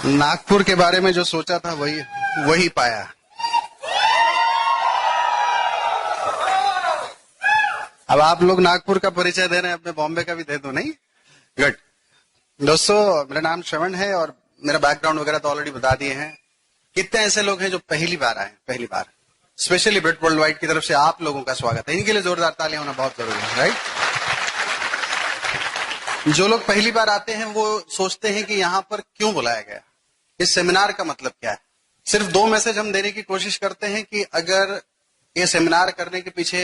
नागपुर के बारे में जो सोचा था वही वही पाया। अब आप लोग नागपुर का परिचय दे रहे हैं, अपने बॉम्बे का भी दे दो। नहीं, गुड। दोस्तों, मेरा नाम श्रवण है और मेरा बैकग्राउंड वगैरह तो ऑलरेडी बता दिए हैं। कितने ऐसे लोग हैं जो पहली बार आए, पहली बार, स्पेशली ब्रिट वर्ल्ड वाइड की तरफ से आप लोगों का स्वागत है। इनके लिए जोरदार तालियां होना बहुत जरूरी है, राइट। जो लोग पहली बार आते हैं वो सोचते हैं कि यहाँ पर क्यों बुलाया गया, इस सेमिनार का मतलब क्या है। सिर्फ दो मैसेज हम देने की कोशिश करते हैं कि अगर ये सेमिनार करने के पीछे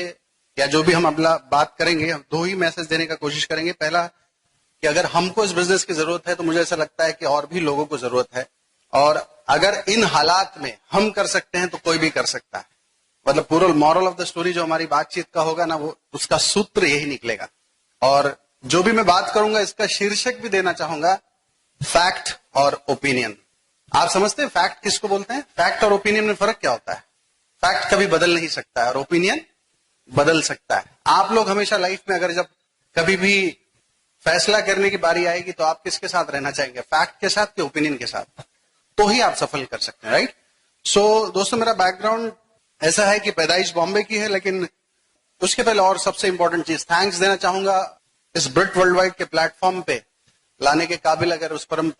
या जो भी हम अपना बात करेंगे, हम दो ही मैसेज देने का कोशिश करेंगे। पहला कि अगर हमको इस बिजनेस की जरूरत है तो मुझे ऐसा लगता है कि और भी लोगों को जरूरत है, और अगर इन हालात में हम कर सकते हैं तो कोई भी कर सकता है। मतलब पूरा मॉरल ऑफ द स्टोरी जो हमारी बातचीत का होगा ना, वो उसका सूत्र यही निकलेगा। और जो भी मैं बात करूंगा इसका शीर्षक भी देना चाहूंगा, फैक्ट और ओपिनियन। आप समझते हैं फैक्ट किसको बोलते हैं? फैक्ट और ओपिनियन में फर्क क्या होता है? फैक्ट कभी बदल नहीं सकता है और ओपिनियन बदल सकता है। आप लोग हमेशा लाइफ में अगर जब कभी भी फैसला करने की बारी आएगी तो आप किसके साथ रहना चाहेंगे, फैक्ट के साथ कि ओपिनियन के साथ? तो ही आप सफल कर सकते हैं, राइट। सो दोस्तों, मेरा बैकग्राउंड ऐसा है कि पैदाइश बॉम्बे की है, लेकिन उसके पहले और सबसे इंपॉर्टेंट चीज, थैंक्स देना चाहूंगा इस ब्रिट वर्ल्ड वाइड के प्लेटफॉर्म पे लाने के काबिल अगर उस परम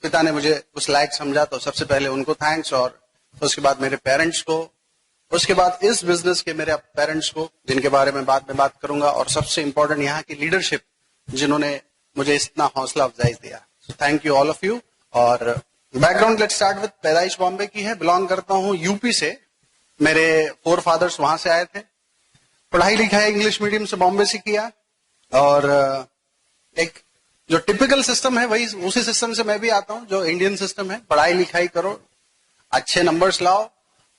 पिता ने मुझे उस लायक समझा तो सबसे पहले उनको थैंक्स, और उसके बाद मेरे पेरेंट्स को, उसके बाद इस बिजनेस के मेरे पेरेंट्स को जिनके बारे में बाद में बात करूंगा, और सबसे इंपॉर्टेंट यहाँ की लीडरशिप जिन्होंने मुझे इतना हौसला अफजाई दिया। Thank you all of you. और बैकग्राउंड लेट्स स्टार्ट विद, पैदाइश बॉम्बे की है, बिलोंग करता हूँ यूपी से। मेरे फोर फादर्स वहां से आए थे। पढ़ाई लिखाई इंग्लिश मीडियम से बॉम्बे से किया, और एक जो टिपिकल सिस्टम है वही उसी सिस्टम से मैं भी आता हूं, जो इंडियन सिस्टम है। पढ़ाई लिखाई करो, अच्छे नंबर्स लाओ,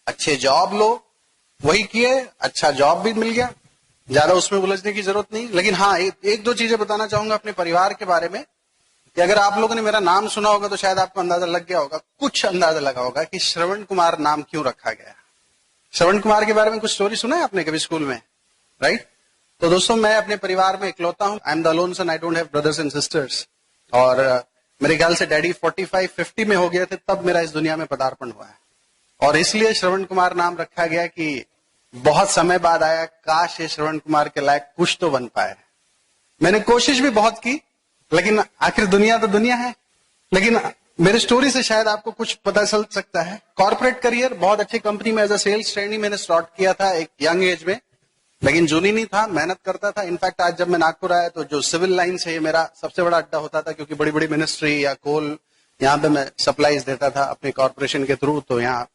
अच्छे जॉब लो, वही किए, अच्छा जॉब भी मिल गया, ज्यादा उसमें उलझने की जरूरत नहीं। लेकिन हाँ, एक दो चीजें बताना चाहूंगा अपने परिवार के बारे में, कि अगर आप लोगों ने मेरा नाम सुना होगा तो शायद आपको अंदाजा लग गया होगा, कुछ अंदाजा लगा होगा कि श्रवण कुमार नाम क्यों रखा गया। श्रवण कुमार के बारे में कुछ स्टोरी सुना है आपने कभी स्कूल में, राइट। तो दोस्तों, मैं अपने परिवार में इकलौता हूं। I am the alone son, I don't have brothers and sisters. और मेरे ख्याल से डैडी 45-50 में हो गए थे तब मेरा इस दुनिया में पदार्पण हुआ है, और इसलिए श्रवण कुमार नाम रखा गया कि बहुत समय बाद आया, काश ये श्रवण कुमार के लायक कुछ तो बन पाए। मैंने कोशिश भी बहुत की, लेकिन आखिर दुनिया तो दुनिया है। लेकिन मेरी स्टोरी से शायद आपको कुछ पता चल सकता है। कॉर्पोरेट करियर, बहुत अच्छी कंपनी में एज अ सेल्स ट्रेनी मैंने स्टार्ट किया था एक यंग एज में, लेकिन जूनी नहीं था, मेहनत करता था। इनफैक्ट आज जब मैं नागपुर आया तो जो सिविल लाइन से ये मेरा सबसे बड़ा अड्डा होता था, क्योंकि बड़ी बड़ी मिनिस्ट्री या कोल यहाँ पे मैं सप्लाईज देता था अपने कॉर्पोरेशन के थ्रू। तो यहाँ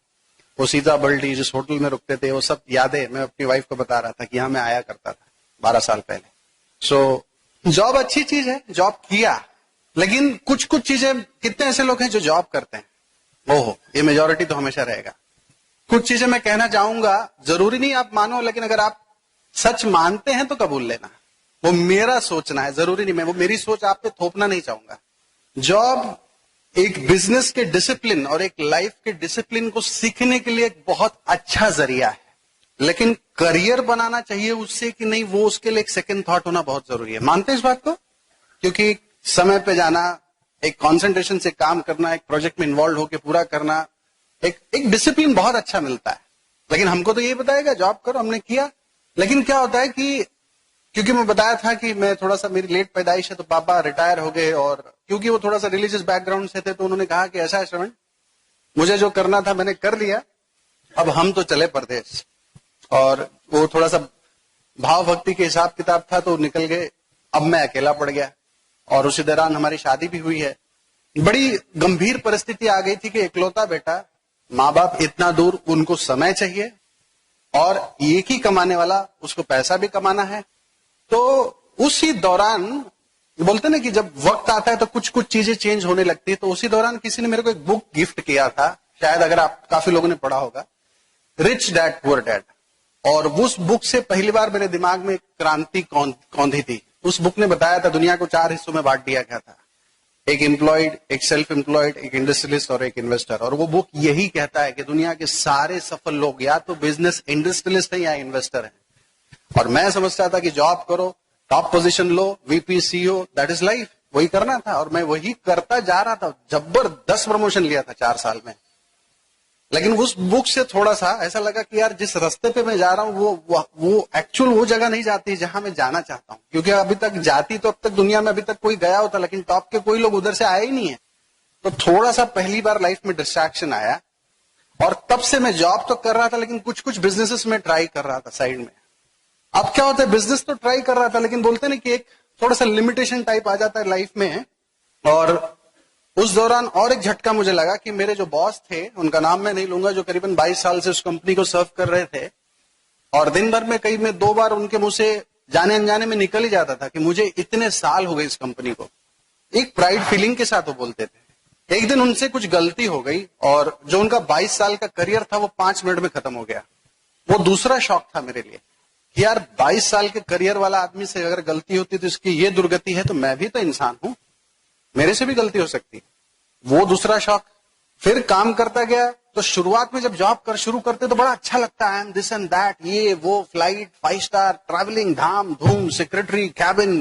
वो सीता बल्टी जिस होटल में रुकते थे, वो सब यादें मैं अपनी वाइफ को बता रहा था कि यहाँ मैं आया करता था 12 साल पहले। सो जॉब अच्छी चीज है, जॉब किया, लेकिन कुछ कुछ चीजें, कितने ऐसे लोग हैं जो जॉब करते हैं, ओहो, ये मेजोरिटी तो हमेशा रहेगा। कुछ चीजें मैं कहना चाहूंगा, जरूरी नहीं आप मानो, लेकिन अगर आप सच मानते हैं तो कबूल लेना। वो मेरा सोचना है, जरूरी नहीं, मैं वो मेरी सोच आप पे थोपना नहीं चाहूंगा। जॉब एक बिजनेस के डिसिप्लिन और एक लाइफ के डिसिप्लिन को सीखने के लिए एक बहुत अच्छा जरिया है, लेकिन करियर बनाना चाहिए उससे कि नहीं, वो उसके लिए एक सेकंड थॉट होना बहुत जरूरी है। मानते हैं इस बात को? क्योंकि समय पे जाना, एक कॉन्सेंट्रेशन से काम करना, एक प्रोजेक्ट में इन्वॉल्व होकर पूरा करना, एक डिसिप्लिन बहुत अच्छा मिलता है। लेकिन हमको तो ये बताएगा जॉब करो, हमने किया। लेकिन क्या होता है कि क्योंकि मैं बताया था कि मैं थोड़ा सा, मेरी लेट पैदाइश है, तो पापा रिटायर हो गए, और क्योंकि वो थोड़ा सा रिलीजियस बैकग्राउंड से थे तो उन्होंने कहा कि ऐसा है श्रवण, मुझे जो करना था मैंने कर लिया, अब हम तो चले परदेश। और वो थोड़ा सा भाव भक्ति के हिसाब किताब था तो निकल गए। अब मैं अकेला पड़ गया, और उसी दौरान हमारी शादी भी हुई है। बड़ी गंभीर परिस्थिति आ गई थी कि इकलौता बेटा, माँ बाप इतना दूर, उनको समय चाहिए, और एक ही कमाने वाला, उसको पैसा भी कमाना है। तो उसी दौरान बोलते ना कि जब वक्त आता है तो कुछ कुछ चीजें चेंज होने लगती है। तो उसी दौरान किसी ने मेरे को एक बुक गिफ्ट किया था, शायद अगर आप काफी लोगों ने पढ़ा होगा, रिच डैड पुअर डैड। और उस बुक से पहली बार मेरे दिमाग में क्रांति कौंधी थी। उस बुक ने बताया था दुनिया को 4 हिस्सों में बांट दिया गया था, एक एम्प्लॉयड, एक सेल्फ एम्प्लॉयड, एक इंडस्ट्रियलिस्ट और एक इन्वेस्टर। और वो बुक यही कहता है कि दुनिया के सारे सफल लोग या तो बिजनेस इंडस्ट्रियलिस्ट है या इन्वेस्टर है। और मैं समझता था कि जॉब करो, top position low, VP, CEO, that is life, वही करना था और मैं वही करता जा रहा था। जबरदस्त प्रमोशन लिया था 4 साल में। लेकिन उस बुक से थोड़ा सा ऐसा लगा कि यार जिस रास्ते पे मैं जा रहा हूं वो एक्चुअल वो जगह नहीं जाती जहां मैं जाना चाहता हूं। क्योंकि अभी तक जाती तो अब तक दुनिया में अभी तक कोई गया होता, लेकिन टॉप के कोई लोग उधर से आए ही नहीं है। तो थोड़ा सा पहली बार लाइफ में डिस्ट्रैक्शन आया और तब से मैं जॉब तो कर रहा था लेकिन कुछ कुछ बिजनेसेस में ट्राई कर रहा था साइड में। अब क्या होता है, बिजनेस तो ट्राई कर रहा था लेकिन बोलते ना कि एक थोड़ा सा लिमिटेशन टाइप आ जाता है लाइफ में। और उस दौरान और एक झटका मुझे लगा कि मेरे जो बॉस थे, उनका नाम मैं नहीं लूंगा, जो करीबन 22 साल से उस कंपनी को सर्व कर रहे थे, और दिन भर में कई में 2 बार उनके मुंह से जाने अनजाने में निकल ही जाता था कि मुझे इतने साल हो गए इस कंपनी को। एक प्राइड फीलिंग के साथ वो बोलते थे। एक दिन उनसे कुछ गलती हो गई और जो उनका 22 साल का करियर था वो 5 मिनट में खत्म हो गया। वो दूसरा शॉक था मेरे लिए कि यार 22 साल के करियर वाला आदमी से अगर गलती होती तो इसकी ये दुर्गति है, तो मैं भी तो इंसान हूं, मेरे से भी गलती हो सकती। वो दूसरा शॉक। फिर काम करता गया तो शुरुआत में जब जॉब कर शुरू करते तो बड़ा अच्छा लगता है, I am this and that, ये वो, फ्लाइट, 5 स्टार, ट्रैवलिंग, धाम धूम, सेक्रेटरी, कैबिन,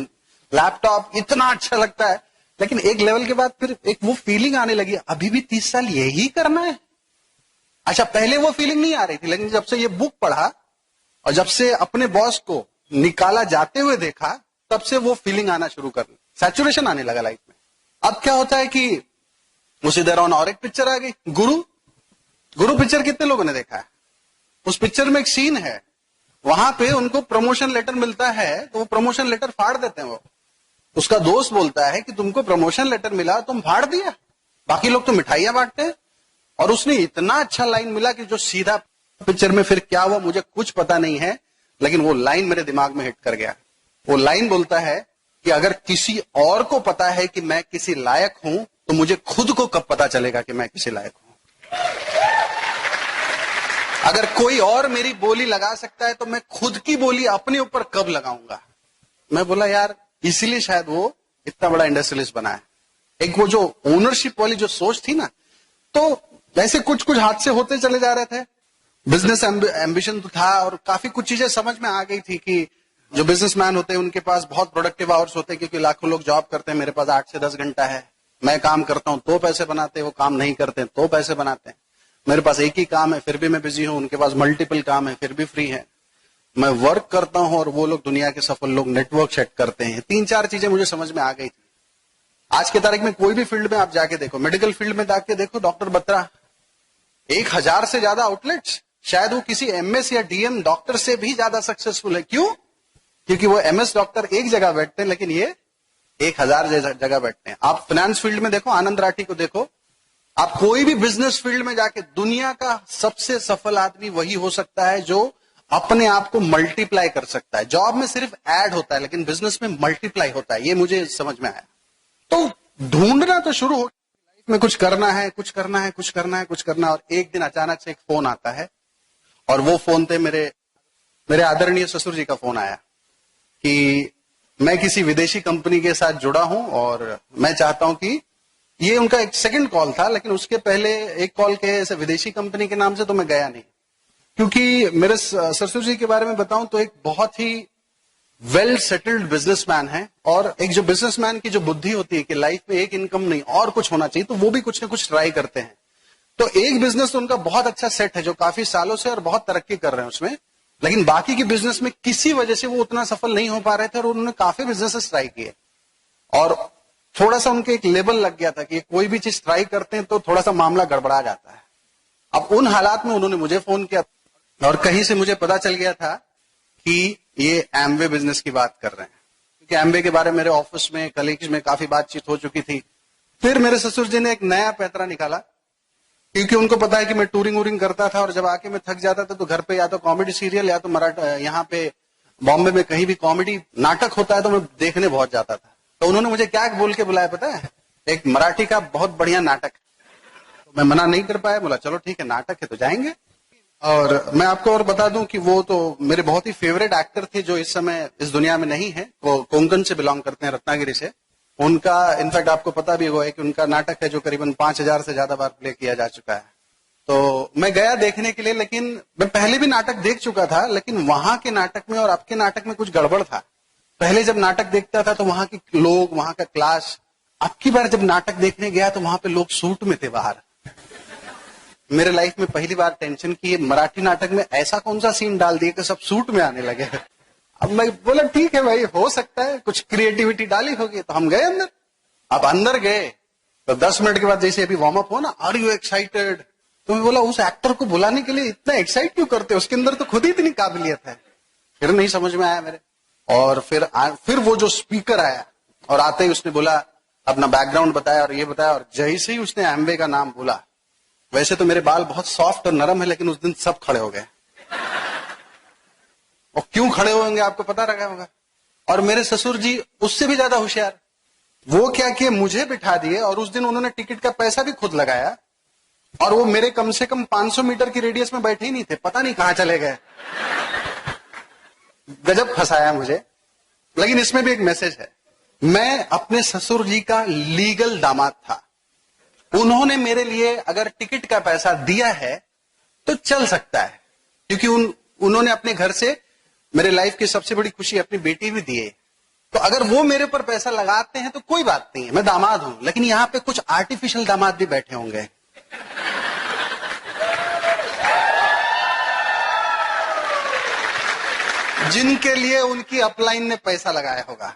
लैपटॉप, इतना अच्छा लगता है। लेकिन एक लेवल के बाद फिर एक वो फीलिंग आने लगी, अभी भी 30 साल यही करना है। अच्छा, पहले वो फीलिंग नहीं आ रही थी, लेकिन जब से ये बुक पढ़ा और जब से अपने बॉस को निकाला जाते हुए देखा, तब से वो फीलिंग आना शुरू कर, सैचुरेशन आने लगा लाइफ में। अब क्या होता है कि उसी दौरान और एक पिक्चर आ गई, गुरु पिक्चर कितने लोगों ने देखा है? उस पिक्चर में एक सीन है, वहां पे उनको प्रमोशन लेटर मिलता है तो वो प्रमोशन लेटर फाड़ देते हैं। वो उसका दोस्त बोलता है कि तुमको प्रमोशन लेटर मिला, तुम फाड़ दिया, बाकी लोग तो मिठाइयां बांटते हैं। और उसने इतना अच्छा लाइन मिला कि जो सीधा पिक्चर में फिर क्या हुआ मुझे कुछ पता नहीं है, लेकिन वो लाइन मेरे दिमाग में हिट कर गया। वो लाइन बोलता है कि अगर किसी और को पता है कि मैं किसी लायक हूं तो मुझे खुद को कब पता चलेगा कि मैं किसी लायक हूं। अगर कोई और मेरी बोली लगा सकता है तो मैं खुद की बोली अपने ऊपर कब लगाऊंगा। मैं बोला यार, इसीलिए शायद वो इतना बड़ा इंडस्ट्रियलिस्ट बना है। एक वो जो ओनरशिप वाली जो सोच थी ना, तो वैसे कुछ कुछ हादसे होते चले जा रहे थे। बिजनेस एम्बिशन तो था और काफी कुछ चीजें समझ में आ गई थी कि जो बिजनेसमैन होते हैं उनके पास बहुत प्रोडक्टिव आवर्स होते हैं, क्योंकि लाखों लोग जॉब करते हैं, मेरे पास 8 से 10 घंटा है। मैं काम करता हूं तो पैसे बनाते हैं, वो काम नहीं करते हैं तो पैसे बनाते हैं। मेरे पास एक ही काम है फिर भी मैं बिजी हूं, उनके पास मल्टीपल काम है फिर भी फ्री है। मैं वर्क करता हूं और वो लोग, दुनिया के सफल लोग, नेटवर्क सेट करते हैं। 3-4 चीजें मुझे समझ में आ गई थी। आज के तारीख में कोई भी फील्ड में आप जाके देखो, मेडिकल फील्ड में जाके देखो, डॉक्टर बत्रा, 1000 से ज्यादा आउटलेट्स, शायद वो किसी एमएस या डीएम डॉक्टर से भी ज्यादा सक्सेसफुल है। क्यों? क्योंकि वो एमएस डॉक्टर एक जगह बैठते हैं लेकिन ये 1000 जगह बैठते हैं। आप फाइनेंस फील्ड में देखो, आनंद राठी को देखो, आप कोई भी बिजनेस फील्ड में जाके, दुनिया का सबसे सफल आदमी वही हो सकता है जो अपने आप को मल्टीप्लाई कर सकता है। जॉब में सिर्फ ऐड होता है लेकिन बिजनेस में मल्टीप्लाई होता है। ये मुझे समझ में आया। तो ढूंढना तो शुरू हो, लाइफ में कुछ करना है, कुछ करना है, कुछ करना है, कुछ करना है। और एक दिन अचानक से एक फोन आता है और वो फोन थे मेरे आदरणीय ससुर जी का फोन आया कि मैं किसी विदेशी कंपनी के साथ जुड़ा हूं और मैं चाहता हूं कि, ये उनका एक सेकंड कॉल था, लेकिन उसके पहले एक कॉल के ऐसे विदेशी कंपनी के नाम से तो मैं गया नहीं, क्योंकि मेरे ससुर जी के बारे में बताऊं तो एक बहुत ही वेल सेटल्ड बिजनेसमैन है। और एक जो बिजनेसमैन की जो बुद्धि होती है कि लाइफ में एक इनकम नहीं और कुछ होना चाहिए, तो वो भी कुछ ना कुछ ट्राई करते हैं। तो एक बिजनेस तो उनका बहुत अच्छा सेट है जो काफी सालों से और बहुत तरक्की कर रहे हैं उसमें, लेकिन बाकी के बिजनेस में किसी वजह से वो उतना सफल नहीं हो पा रहे थे और उन्होंने काफी बिजनेसेस ट्राई किए। और थोड़ा सा उनके एक लेबल लग गया था कि कोई भी चीज ट्राई करते हैं तो थोड़ा सा मामला गड़बड़ा जाता है। अब उन हालात में उन्होंने मुझे फोन किया और कहीं से मुझे पता चल गया था कि ये एमवे बिजनेस की बात कर रहे हैं, क्योंकि एमवे के बारे में मेरे ऑफिस में, कलीग्स में काफी बातचीत हो चुकी थी। फिर मेरे ससुर जी ने एक नया पैतरा निकाला, क्योंकि उनको पता है कि मैं टूरिंग वूरिंग करता था और जब आके मैं थक जाता था तो घर पे या तो कॉमेडी सीरियल या तो यहाँ पे बॉम्बे में कहीं भी कॉमेडी नाटक होता है तो मैं देखने बहुत जाता था। तो उन्होंने मुझे क्या बोल के बुलाया पता है? एक मराठी का बहुत बढ़िया नाटक। तो मैं मना नहीं कर पाया, बोला चलो ठीक है, नाटक है तो जाएंगे। और मैं आपको और बता दूं कि वो तो मेरे बहुत ही फेवरेट एक्टर थे जो इस समय इस दुनिया में नहीं है। वो कोंकण से बिलोंग करते हैं, रत्नागिरी से। उनका इनफैक्ट आपको पता भी होगा कि उनका नाटक है जो करीबन 5000 से ज्यादा बार प्ले किया जा चुका है। तो मैं गया देखने के लिए, लेकिन मैं पहले भी नाटक देख चुका था, लेकिन वहां के नाटक में और अब के नाटक में कुछ गड़बड़ था। पहले जब नाटक देखता था तो वहां के लोग, वहां का क्लास अब की बार जब नाटक देखने गया तो वहां पे लोग सूट में थे बाहर। मेरे लाइफ में पहली बार टेंशन की मराठी नाटक में ऐसा कौन सा सीन डाल दिया कि सब सूट में आने लगे। अब मैं बोला ठीक है भाई, हो सकता है कुछ क्रिएटिविटी डाली होगी। तो हम गए अंदर। अब अंदर गए तो 10 मिनट के बाद जैसे अभी वार्म अप हो ना, आर यू एक्साइटेड, तो मैं बोला उस एक्टर को बुलाने के लिए इतना एक्साइट क्यों करते हो, उसके अंदर तो खुद ही इतनी काबिलियत है। फिर नहीं समझ में आया मेरे। और फिर वो जो स्पीकर आया और आते ही उसने बोला, अपना बैकग्राउंड बताया और ये बताया, और जैसे ही उसने एम्बे का नाम बोला, वैसे तो मेरे बाल बहुत सॉफ्ट और नरम है, लेकिन उस दिन सब खड़े हो गए। और क्यों खड़े होंगे आपको पता रखा होगा। और मेरे ससुर जी उससे भी ज्यादा होशियार, वो क्या किए, मुझे बिठा दिए और उस दिन उन्होंने टिकट का पैसा भी खुद लगाया। और वो मेरे कम से कम 500 मीटर की रेडियस में बैठे ही नहीं थे, पता नहीं कहां चले गए। गजब फंसाया मुझे। लेकिन इसमें भी एक मैसेज है। मैं अपने ससुर जी का लीगल दामाद था। उन्होंने मेरे लिए अगर टिकट का पैसा दिया है तो चल सकता है, क्योंकि उन्होंने अपने घर से मेरे लाइफ की सबसे बड़ी खुशी अपनी बेटी भी दी है। तो अगर वो मेरे पर पैसा लगाते हैं तो कोई बात नहीं है, मैं दामाद हूं। लेकिन यहां पे कुछ आर्टिफिशियल दामाद भी बैठे होंगे, जिनके लिए उनकी अपलाइन ने पैसा लगाया होगा।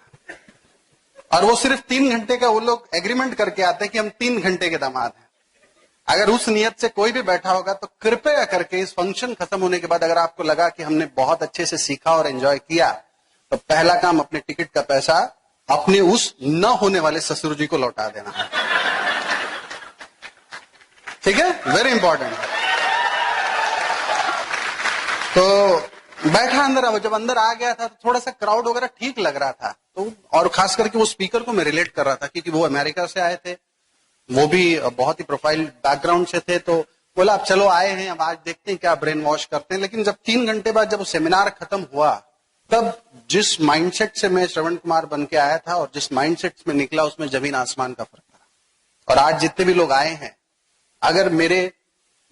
और वो सिर्फ 3 घंटे का वो लोग एग्रीमेंट करके आते हैं कि हम 3 घंटे के दामाद हैं। अगर उस नियत से कोई भी बैठा होगा तो कृपया करके इस फंक्शन खत्म होने के बाद अगर आपको लगा कि हमने बहुत अच्छे से सीखा और एंजॉय किया, तो पहला काम अपने टिकट का पैसा अपने उस न होने वाले ससुर जी को लौटा देना है। ठीक है, वेरी इंपॉर्टेंट। तो बैठा अंदर। अब जब अंदर आ गया था तो थोड़ा सा क्राउड वगैरह ठीक लग रहा था। तो और खास करके वो स्पीकर को मैं रिलेट कर रहा था, क्योंकि वो अमेरिका से आए थे, वो भी बहुत ही प्रोफाइल बैकग्राउंड से थे। तो बोला अब चलो आए हैं, अब आज देखते हैं क्या ब्रेन वॉश करते हैं। लेकिन जब 3 घंटे बाद जब वो सेमिनार खत्म हुआ, तब जिस माइंडसेट से मैं श्रवण कुमार बन के आया था और जिस माइंडसेट में निकला, उसमें जमीन आसमान का फर्क था। और आज जितने भी लोग आए हैं, अगर मेरे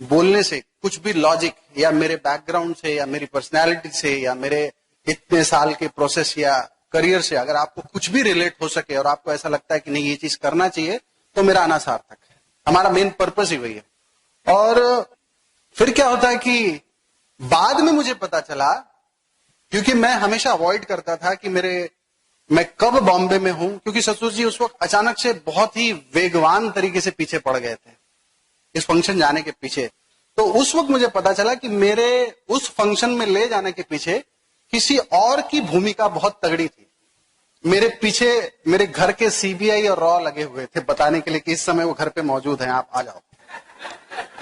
बोलने से कुछ भी लॉजिक या मेरे बैकग्राउंड से या मेरी पर्सनैलिटी से या मेरे इतने साल के प्रोसेस या करियर से अगर आपको कुछ भी रिलेट हो सके और आपको ऐसा लगता है कि नहीं ये चीज करना चाहिए, तो मेरा आना सार्थक है। हमारा मेन पर्पस ही वही है। और फिर क्या होता है कि बाद में मुझे पता चला, क्योंकि मैं हमेशा अवॉइड करता था कि मैं कब बॉम्बे में हूं, क्योंकि ससुर जी उस वक्त अचानक से बहुत ही वेगवान तरीके से पीछे पड़ गए थे इस फंक्शन जाने के पीछे। तो उस वक्त मुझे पता चला कि मेरे उस फंक्शन में ले जाने के पीछे किसी और की भूमिका बहुत तगड़ी थी। मेरे पीछे मेरे घर के सीबीआई और रॉ लगे हुए थे बताने के लिए कि इस समय वो घर पे मौजूद हैं, आप आ जाओ।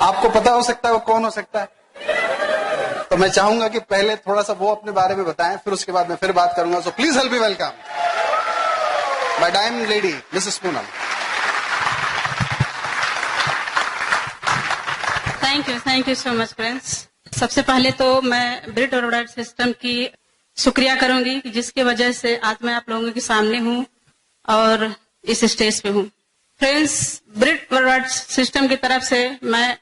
आपको पता हो सकता है वो कौन हो सकता है। तो मैं चाहूंगा कि पहले थोड़ा सा वो अपने बारे में बताएं, फिर उसके बाद मैं फिर बात करूंगा। So please help me welcome my diamond lady Mrs Poonam. Thank you so much friends. सबसे पहले तो मैं ब्रिट वर्ल्डवाइड सिस्टम की शुक्रिया करूंगी कि जिसकी वजह से आज मैं आप लोगों के सामने हूं और इस स्टेज पे हूं। फ्रेंड्स, ब्रिट वर्ल्डवाइड सिस्टम की तरफ से मैं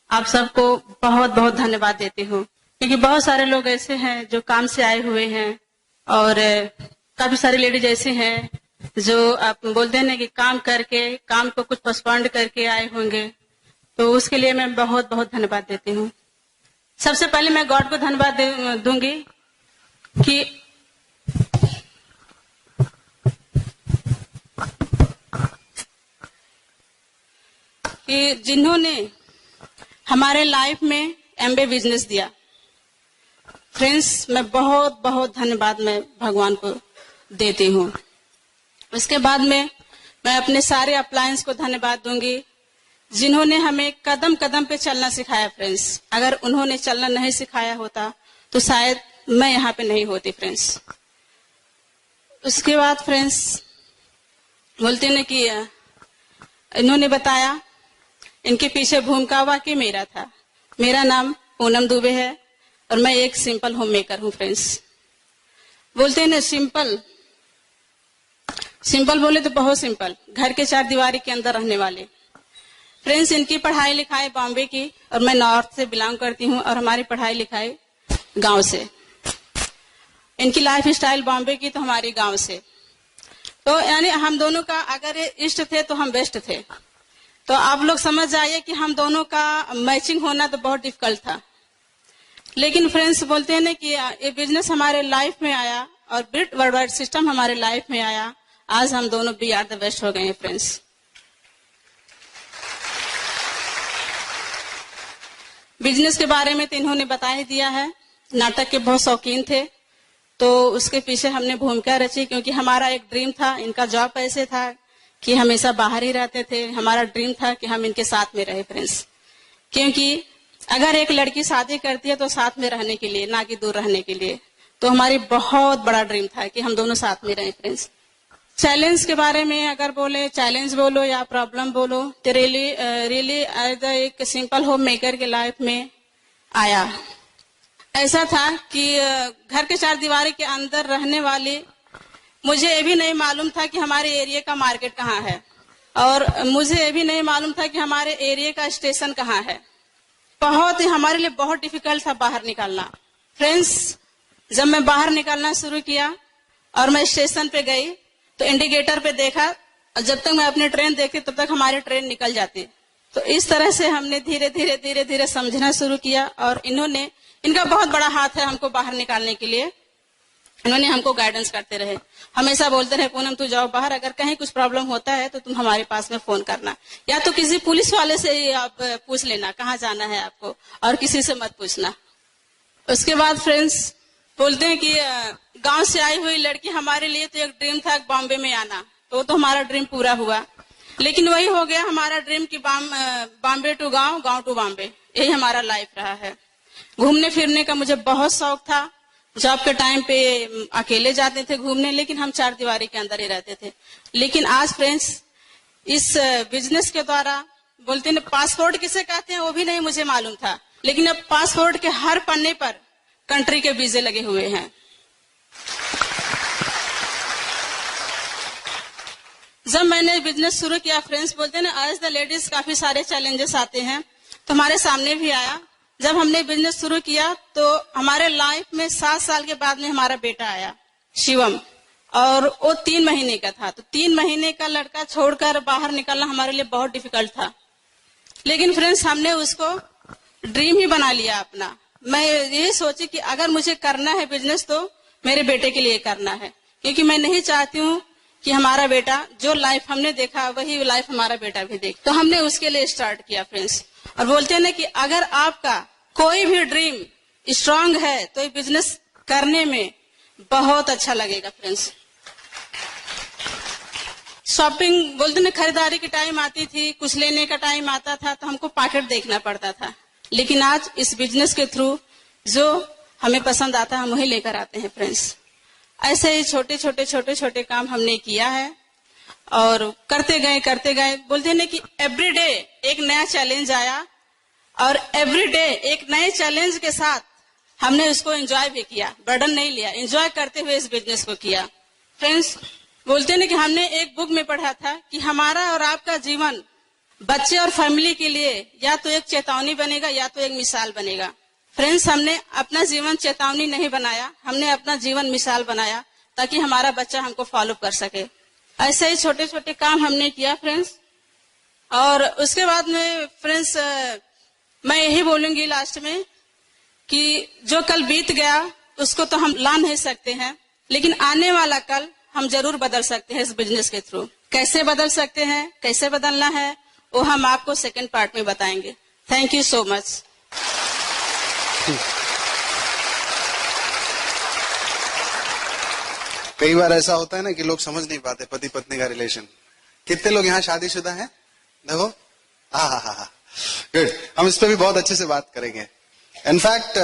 आप सबको बहुत बहुत धन्यवाद देती हूं, क्योंकि बहुत सारे लोग ऐसे हैं जो काम से आए हुए हैं और काफी सारी लेडीज ऐसे हैं जो आप बोलते हैं ना कि काम करके काम को कुछ पोस्टपोन्ड करके आए होंगे। तो उसके लिए मैं बहुत बहुत धन्यवाद देती हूँ। सबसे पहले मैं गॉड को धन्यवाद दूंगी कि जिन्होंने हमारे लाइफ में एमबे बिजनेस दिया। फ्रेंड्स, मैं बहुत बहुत धन्यवाद मैं भगवान को देती हूँ। उसके बाद में मैं अपने सारे अप्लायंस को धन्यवाद दूंगी जिन्होंने हमें कदम कदम पे चलना सिखाया। फ्रेंड्स, अगर उन्होंने चलना नहीं सिखाया होता तो शायद मैं यहाँ पे नहीं होती। फ्रेंड्स, उसके बाद फ्रेंड्स बोलते हैं कि इन्होंने बताया, इनके पीछे भूमिका वाकई मेरा था। मेरा नाम पूनम दुबे है और मैं एक सिंपल होम मेकर हूँ। फ्रेंड्स, बोलते हैं ना सिंपल बोले तो बहुत सिंपल, घर के 4 दीवारी के अंदर रहने वाले। फ्रेंड्स, इनकी पढ़ाई लिखाई बॉम्बे की और मैं नॉर्थ से बिलोंग करती हूँ और हमारी पढ़ाई लिखाई गांव से। इनकी लाइफ स्टाइल बॉम्बे की तो हमारी गांव से। तो यानी हम दोनों का अगर ये इष्ट थे तो हम बेस्ट थे। तो आप लोग समझ जाइए कि हम दोनों का मैचिंग होना तो बहुत डिफिकल्ट था। लेकिन फ्रेंड्स बोलते हैं ना कि ये बिजनेस हमारे लाइफ में आया और बिट वर्ल्ड वाइड सिस्टम हमारे लाइफ में आया। आज हम दोनों बी आर द बेस्ट हो गए हैं फ्रेंड्स। बिजनेस के बारे में तो इन्होंने बता ही दिया है। नाटक के बहुत शौकीन थे, तो उसके पीछे हमने भूमिका रची, क्योंकि हमारा एक ड्रीम था। इनका जॉब ऐसे था कि हमेशा बाहर ही रहते थे। हमारा ड्रीम था कि हम इनके साथ में रहे फ्रेंड्स, क्योंकि अगर एक लड़की शादी करती है तो साथ में रहने के लिए, ना कि दूर रहने के लिए। तो हमारी बहुत बड़ा ड्रीम था कि हम दोनों साथ में रहे फ्रेंड्स। चैलेंज के बारे में अगर बोले, चैलेंज बोलो या प्रॉब्लम बोलो, तो रियली एक सिंपल होम मेकर के लाइफ में आया। ऐसा था कि घर के चार दीवारी के अंदर रहने वाली मुझे ये भी नहीं मालूम था कि हमारे एरिया का मार्केट कहाँ है, और मुझे ये भी नहीं मालूम था कि हमारे एरिया का स्टेशन कहाँ है। बहुत ही हमारे लिए बहुत डिफिकल्ट था बाहर निकलना फ्रेंड्स। जब मैं बाहर निकलना शुरू किया और मैं स्टेशन पे गई तो इंडिकेटर पे देखा, और जब तक मैं अपनी ट्रेन देखती तब तक हमारी ट्रेन निकल जाती। तो इस तरह से हमने धीरे धीरे समझना शुरू किया, और इनका बहुत बड़ा हाथ है हमको बाहर निकालने के लिए। इन्होंने हमको गाइडेंस करते रहे, हमेशा बोलते रहे पूनम तू जाओ बाहर, अगर कहीं कुछ प्रॉब्लम होता है तो तुम हमारे पास में फोन करना, या तो किसी पुलिस वाले से ही आप पूछ लेना कहाँ जाना है आपको, और किसी से मत पूछना। उसके बाद फ्रेंड्स बोलते हैं कि गांव से आई हुई लड़की, हमारे लिए तो एक ड्रीम था बॉम्बे में आना, तो हमारा ड्रीम पूरा हुआ। लेकिन वही हो गया हमारा ड्रीम कि बॉम्बे टू गांव, गांव टू बॉम्बे, यही हमारा लाइफ रहा है। घूमने फिरने का मुझे बहुत शौक था। जॉब के टाइम पे अकेले जाते थे घूमने, लेकिन हम चार दीवारी के अंदर ही रहते थे। लेकिन आज फ्रेंड्स इस बिजनेस के द्वारा, बोलते हैं पासपोर्ट किसे कहते हैं वो भी नहीं मुझे मालूम था, लेकिन अब पासपोर्ट के हर पन्ने पर कंट्री के वीजे लगे हुए हैं। जब मैंने बिजनेस शुरू किया फ्रेंड्स, बोलते हैं ना एज द लेडीज काफी सारे चैलेंजेस आते हैं, तो हमारे सामने भी आया। जब हमने बिजनेस शुरू किया तो हमारे लाइफ में 7 साल के बाद में हमारा बेटा आया शिवम, और वो 3 महीने का था। तो 3 महीने का लड़का छोड़कर बाहर निकलना हमारे लिए बहुत डिफिकल्ट था। लेकिन फ्रेंड्स हमने उसको ड्रीम ही बना लिया अपना। मैं ये सोची कि अगर मुझे करना है बिजनेस तो मेरे बेटे के लिए करना है, क्योंकि मैं नहीं चाहती हूँ कि हमारा बेटा जो लाइफ हमने देखा वही लाइफ हमारा बेटा भी देखे। तो हमने उसके लिए स्टार्ट किया फ्रेंड्स। और बोलते हैं ना कि अगर आपका कोई भी ड्रीम स्ट्रांग है तो ये बिजनेस करने में बहुत अच्छा लगेगा फ्रेंड्स। शॉपिंग बोलते ना, खरीदारी की टाइम आती थी, कुछ लेने का टाइम आता था तो हमको पॉकेट देखना पड़ता था। लेकिन आज इस बिजनेस के थ्रू जो हमें पसंद आता है हम वही लेकर आते हैं फ्रेंड्स। ऐसे ही छोटे छोटे काम हमने किया है और करते गए। बोलते हैं ना कि एवरीडे एक नया चैलेंज आया, और एवरीडे एक नए चैलेंज के साथ हमने उसको एंजॉय भी किया, बर्डन नहीं लिया, एंजॉय करते हुए इस बिजनेस को किया। फ्रेंड्स बोलते हैं कि हमने एक बुक में पढ़ा था कि हमारा और आपका जीवन बच्चे और फैमिली के लिए या तो एक चेतावनी बनेगा या तो एक मिसाल बनेगा। फ्रेंड्स हमने अपना जीवन चेतावनी नहीं बनाया, हमने अपना जीवन मिसाल बनाया ताकि हमारा बच्चा हमको फॉलो कर सके। ऐसे ही छोटे छोटे काम हमने किया फ्रेंड्स। और उसके बाद में फ्रेंड्स मैं यही बोलूंगी लास्ट में कि जो कल बीत गया उसको तो हम ला नहीं सकते हैं, लेकिन आने वाला कल हम जरूर बदल सकते हैं इस बिजनेस के थ्रू। कैसे बदल सकते हैं, कैसे बदलना है, वो हम आपको सेकंड पार्ट में बताएंगे। Thank you so much. कई बार ऐसा होता है ना कि लोग समझ नहीं पाते पति पत्नी का रिलेशन। कितने लोग यहाँ शादीशुदा हैं? देखो, हाँ, गुड। हम इस पे भी बहुत अच्छे से बात करेंगे। इनफैक्ट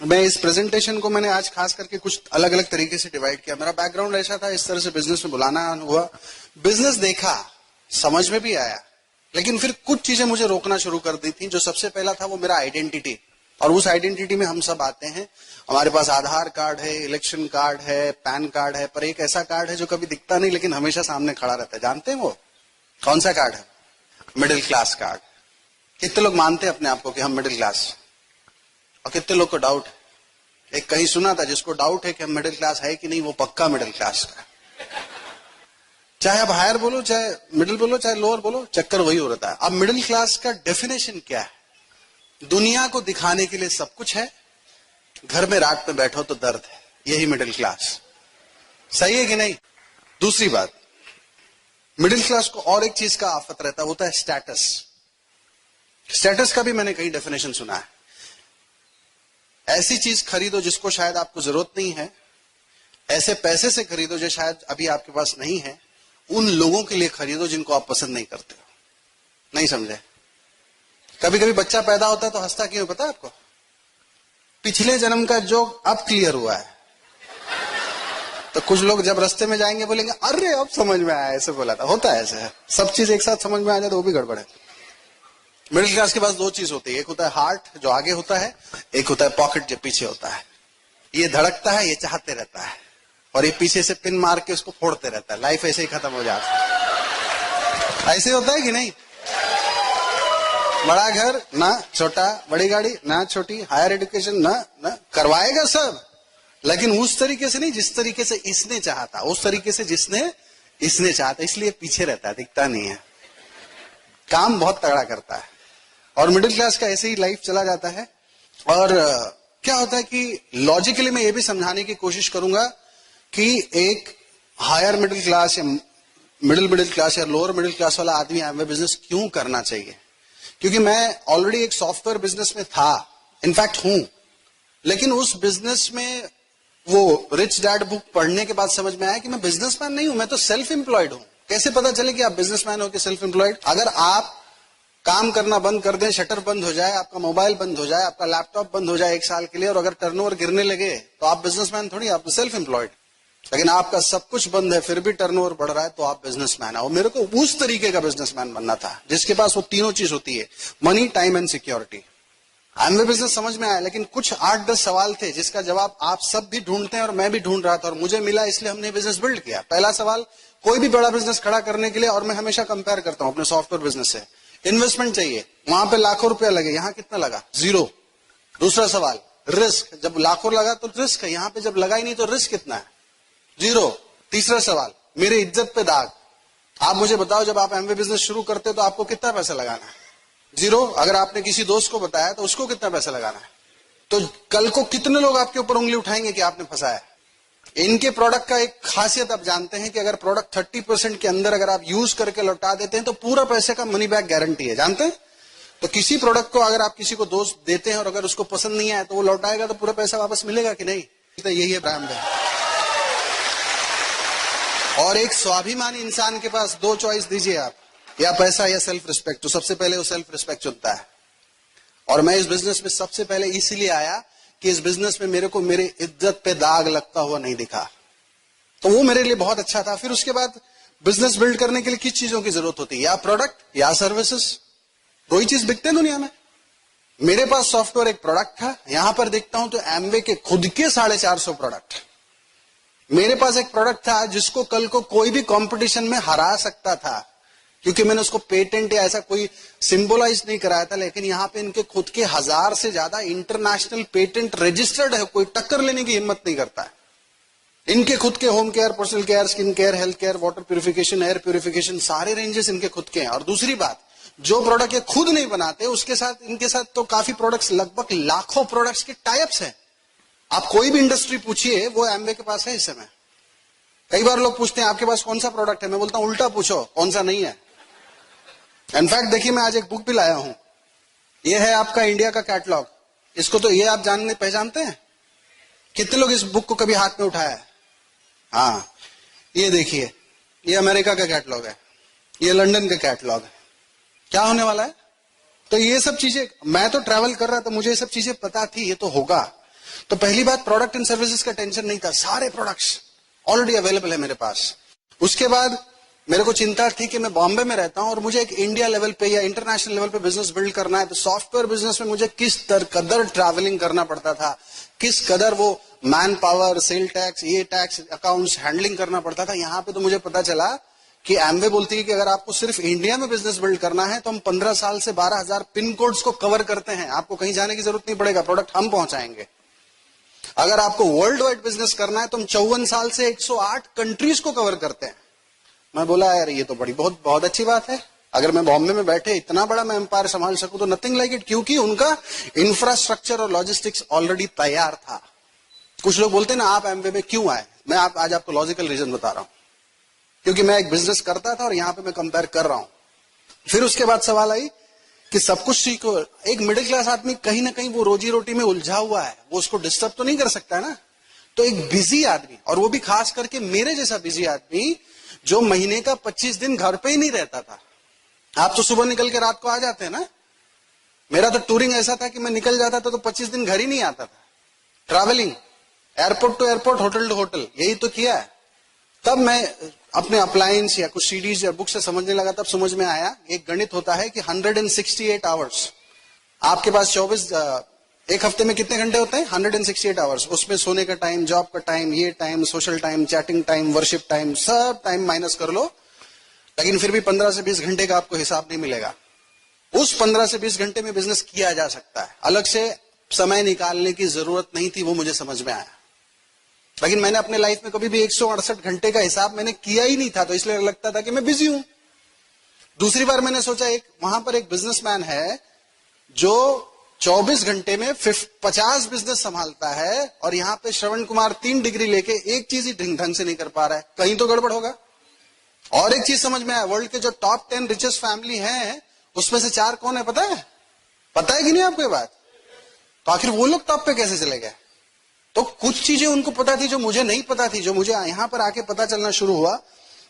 मैं इस प्रेजेंटेशन को मैंने आज खास करके कुछ अलग अलग तरीके से डिवाइड किया। मेरा बैकग्राउंड ऐसा था, इस तरह से बिजनेस में बुलाना हुआ, बिजनेस देखा, समझ में भी आया, लेकिन फिर कुछ चीजें मुझे रोकना शुरू कर दी थी। जो सबसे पहला था वो मेरा आइडेंटिटी, और उस आइडेंटिटी में हम सब आते हैं। हमारे पास आधार कार्ड है, इलेक्शन कार्ड है, पैन कार्ड है, पर एक ऐसा कार्ड है जो कभी दिखता नहीं लेकिन हमेशा सामने खड़ा रहता है। जानते हैं वो कौन सा कार्ड है? Middle class card. कितने लोग मानते हैं अपने आप को कि हम मिडिल क्लास, और कितने लोग को डाउट है? एक कहीं सुना था जिसको डाउट है कि हम मिडिल क्लास है कि नहीं, वो पक्का मिडिल क्लास का। चाहे आप हायर बोलो, चाहे मिडिल बोलो, चाहे लोअर बोलो, चक्कर वही हो रहा है। अब मिडिल क्लास का डेफिनेशन क्या है? दुनिया को दिखाने के लिए सब कुछ है, घर में रात में बैठो तो दर्द है, यही मिडिल क्लास। सही है कि नहीं? दूसरी बात, मिडिल क्लास को और एक चीज का आफत रहता है, होता है स्टेटस। स्टेटस का भी मैंने कई डेफिनेशन सुना है। ऐसी चीज खरीदो जिसको शायद आपको जरूरत नहीं है, ऐसे पैसे से खरीदो जो शायद अभी आपके पास नहीं है, उन लोगों के लिए खरीदो जिनको आप पसंद नहीं करते हो। नहीं समझे? कभी कभी बच्चा पैदा होता है तो हंसता क्यों पता है आपको? पिछले जन्म का जोक अब क्लियर हुआ है। तो कुछ लोग जब रास्ते में जाएंगे बोलेंगे अरे अब समझ में आया, ऐसे बोला था। होता है ऐसे, सब चीज एक साथ समझ में आ जाए तो वो भी गड़बड़ है। मिडिल क्लास के पास दो चीज होती है, एक होता है हार्ट जो आगे होता है, एक होता है पॉकेट जो पीछे होता है। ये धड़कता है, ये चाहते रहता है, और ये पीछे से पिन मार के उसको फोड़ते रहता है। लाइफ ऐसे ही खत्म हो जाती है। ऐसे होता है कि नहीं? बड़ा घर ना छोटा, बड़ी गाड़ी ना छोटी, हायर एजुकेशन ना करवाएगा सब, लेकिन उस तरीके से नहीं जिस तरीके से इसने चाहा था, उस तरीके से जिसने इसने चाहा था, इसलिए पीछे रहता है, दिखता नहीं है। काम बहुत तगड़ा करता है। और मिडिल क्लास का ऐसे ही लाइफ चला जाता है। और क्या होता है कि लॉजिकली मैं ये भी समझाने की कोशिश करूंगा कि एक हायर मिडिल क्लास या मिडिल क्लास या लोअर मिडिल क्लास वाला आदमी एमवे बिजनेस क्यों करना चाहिए। क्योंकि मैं ऑलरेडी एक सॉफ्टवेयर बिजनेस में था, इनफैक्ट हूं, लेकिन उस बिजनेस में वो रिच डैड बुक पढ़ने के बाद समझ में आया कि मैं बिजनेसमैन नहीं हूं, मैं तो सेल्फ एम्प्लॉयड हूं। कैसे पता चले कि आप बिजनेसमैन हो कि सेल्फ एम्प्लॉयड? अगर आप काम करना बंद कर दें, शटर बंद हो जाए, आपका मोबाइल बंद हो जाए, आपका लैपटॉप बंद हो जाए 1 साल के लिए, और अगर टर्नओवर गिरने लगे तो आप बिजनेसमैन थोड़ी, आप सेल्फ एम्प्लॉयड। लेकिन आपका सब कुछ बंद है फिर भी टर्नओवर बढ़ रहा है तो आप बिजनेसमैन है। और मेरे को उस तरीके का बिजनेसमैन बनना था जिसके पास वो तीनों चीज होती है, money, time and security. Amway business समझ में आया, लेकिन कुछ 8-10 सवाल थे जिसका जवाब आप सब भी ढूंढते हैं और मैं भी ढूंढ रहा था, और मुझे मिला, इसलिए हमने बिजनेस बिल्ड किया। पहला सवाल, कोई भी बड़ा बिजनेस खड़ा करने के लिए, और मैं हमेशा कंपेयर करता हूं अपने सॉफ्टवेयर बिजनेस से, इन्वेस्टमेंट चाहिए। वहां पे लाखों रुपया लगे, यहां कितना लगा? 0। दूसरा सवाल, रिस्क, जब लाखों लगा तो रिस्क है, यहां पे जब लगा ही नहीं तो रिस्क कितना है? 0। तीसरा सवाल, मेरे इज्जत पे दाग। आप मुझे बताओ जब आप एमवे बिजनेस शुरू करते हो तो आपको कितना पैसा लगाना है? 0। अगर आपने किसी दोस्त को बताया तो उसको कितना पैसा लगाना है? तो कल को कितने लोग आपके ऊपर उंगली उठाएंगे कि आपने फंसाया? इनके प्रोडक्ट का एक खासियत आप जानते हैं कि अगर प्रोडक्ट 30% के अंदर अगर आप यूज करके लौटा देते हैं तो पूरा पैसे का मनी बैक गारंटी है, जानते हैं? तो किसी प्रोडक्ट को अगर आप किसी को दोस्त देते हैं और अगर उसको पसंद नहीं आया तो वो लौटाएगा तो पूरा पैसा वापस मिलेगा कि नहीं? तो यही है ब्रांड है। और एक स्वाभिमानी इंसान के पास 2 चॉइस दीजिए आप, या पैसा या सेल्फ रिस्पेक्ट, तो सबसे पहले वो सेल्फ रिस्पेक्ट चुनता है। और मैं इस बिजनेस में सबसे पहले इसीलिए आया कि इस बिजनेस में मेरे को मेरे इज्जत पे दाग लगता हुआ नहीं दिखा, तो वो मेरे लिए बहुत अच्छा था। फिर उसके बाद बिजनेस बिल्ड करने के लिए किस चीजों की जरूरत होती है? या प्रोडक्ट या सर्विसेज, दो ही चीज बिकते हैं दुनिया में। मेरे पास सॉफ्टवेयर एक प्रोडक्ट था, यहां पर देखता हूं तो एमवे के खुद के 450 प्रोडक्ट। मेरे पास एक प्रोडक्ट था जिसको कल को कोई भी कंपटीशन में हरा सकता था, क्योंकि मैंने उसको पेटेंट या ऐसा कोई सिंबलाइज नहीं कराया था, लेकिन यहां पे इनके खुद के 1000 से ज्यादा इंटरनेशनल पेटेंट रजिस्टर्ड है, कोई टक्कर लेने की हिम्मत नहीं करता है। इनके खुद के home care, personal care, skin care, health care, water purification, air purification, सारे रेंजेस इनके खुद के हैं। और दूसरी बात, जो प्रोडक्ट ये खुद नहीं बनाते उसके साथ इनके साथ तो काफी प्रोडक्ट्स, लगभग लाखों प्रोडक्ट्स के टाइप्स हैं। आप कोई भी इंडस्ट्री पूछिए, वो एमवे के पास है इस समय। कई बार लोग पूछते हैं आपके पास कौन सा प्रोडक्ट है, मैं बोलता हूं उल्टा पूछो, कौन सा नहीं है। इनफैक्ट देखिए, मैं आज एक बुक भी लाया हूं, ये है आपका इंडिया का कैटलॉग। इसको तो ये आप जानने पहचानते हैं? कितने लोग इस बुक को कभी हाथ में उठाया है? हाँ, ये देखिए, ये अमेरिका का कैटलॉग है, ये लंदन का कैटलॉग है। क्या होने वाला है? तो ये सब चीजें, मैं तो ट्रैवल कर रहा था, मुझे ये सब चीजें पता थी, ये तो होगा। तो पहली बात, प्रोडक्ट एंड सर्विसेज का टेंशन नहीं था, सारे प्रोडक्ट्स ऑलरेडी अवेलेबल है मेरे पास। उसके बाद मेरे को चिंता थी कि मैं बॉम्बे में रहता हूं और मुझे एक इंडिया लेवल पे या इंटरनेशनल लेवल पे बिजनेस बिल्ड करना है, तो सॉफ्टवेयर बिजनेस में मुझे किस कदर ट्रैवलिंग करना पड़ता था, किस कदर वो मैन पावर, सेल टैक्स, ये टैक्स, अकाउंट्स हैंडलिंग करना पड़ता था। यहां पे तो मुझे पता चला कि एमवे बोलती है कि अगर आपको सिर्फ इंडिया में बिजनेस बिल्ड करना है तो हम 15 साल से 12,000 पिन कोड्स को कवर करते हैं, आपको कहीं जाने की जरूरत नहीं पड़ेगा, प्रोडक्ट हम पहुंचाएंगे। अगर आपको वर्ल्ड वाइड बिजनेस करना है तो हम 54 साल से 108 कंट्रीज को कवर करते हैं। मैं बोला यार ये तो बहुत बहुत अच्छी बात है, अगर मैं बॉम्बे में बैठे इतना बड़ा मैं एम्पायर संभाल सकूं तो नथिंग लाइक इट, क्योंकि उनका इंफ्रास्ट्रक्चर और लॉजिस्टिक्स ऑलरेडी तैयार था। कुछ लोग बोलते हैं ना आप एमबीए में क्यों आए, मैं आज आपको लॉजिकल रीजन बता रहा हूं, क्योंकि मैं एक बिजनेस करता था और यहां पे मैं कंपेयर कर रहा हूं। फिर उसके बाद सवाल आई कि सब कुछ सीखो, एक मिडिल क्लास आदमी कहीं ना कहीं वो रोजी रोटी में उलझा हुआ है, वो उसको डिस्टर्ब तो नहीं कर सकता है ना। तो एक बिजी आदमी, और वो भी खास करके मेरे जैसा बिजी आदमी जो महीने का 25 दिन घर पे ही नहीं रहता था। आप तो सुबह निकल के रात को आ जाते हैं ना, मेरा तो टूरिंग ऐसा था कि मैं निकल जाता था तो 25 दिन घर ही नहीं आता था। Travelling, airport to airport, hotel to hotel, यही तो किया है। तब मैं अपने अप्लायंस या कुछ सीडीज या बुक से समझने लगा, तब समझ में आया एक गणित होता है कि 168 आवर्स आपके पास 24, एक हफ्ते में कितने घंटे होते हैं? 168 आवर्स। उसमें सोने का टाइम, जॉब का टाइम, ये time, social time, chatting time, worship time, सब टाइम माइनस कर लो, लेकिन फिर भी 15 से 20 घंटे का आपको हिसाब नहीं मिलेगा। उस 15 से 20 घंटे में बिजनेस किया जा सकता है, अलग से समय निकालने की जरूरत नहीं थी, वो मुझे समझ में आया। लेकिन मैंने अपने लाइफ में कभी भी 168 घंटे का हिसाब मैंने किया ही नहीं था, तो इसलिए लगता था कि मैं बिजी हूं। दूसरी बार मैंने सोचा वहां पर एक बिजनेसमैन है जो 24 घंटे में 50 बिजनेस संभालता है, और यहां पे श्रवण कुमार 3 डिग्री लेके एक चीज ही ढंग से नहीं कर पा रहा है, कहीं तो गड़बड़ होगा। और एक चीज समझ में आया, वर्ल्ड के जो टॉप 10 रिचेस्ट फैमिली हैं उसमें से 4 कौन है पता है? पता है कि नहीं आपको ये बात? तो आखिर वो लोग टॉप पे कैसे चले गए? तो कुछ चीजें उनको पता थी जो मुझे नहीं पता थी, जो मुझे यहां पर आके पता चलना शुरू हुआ।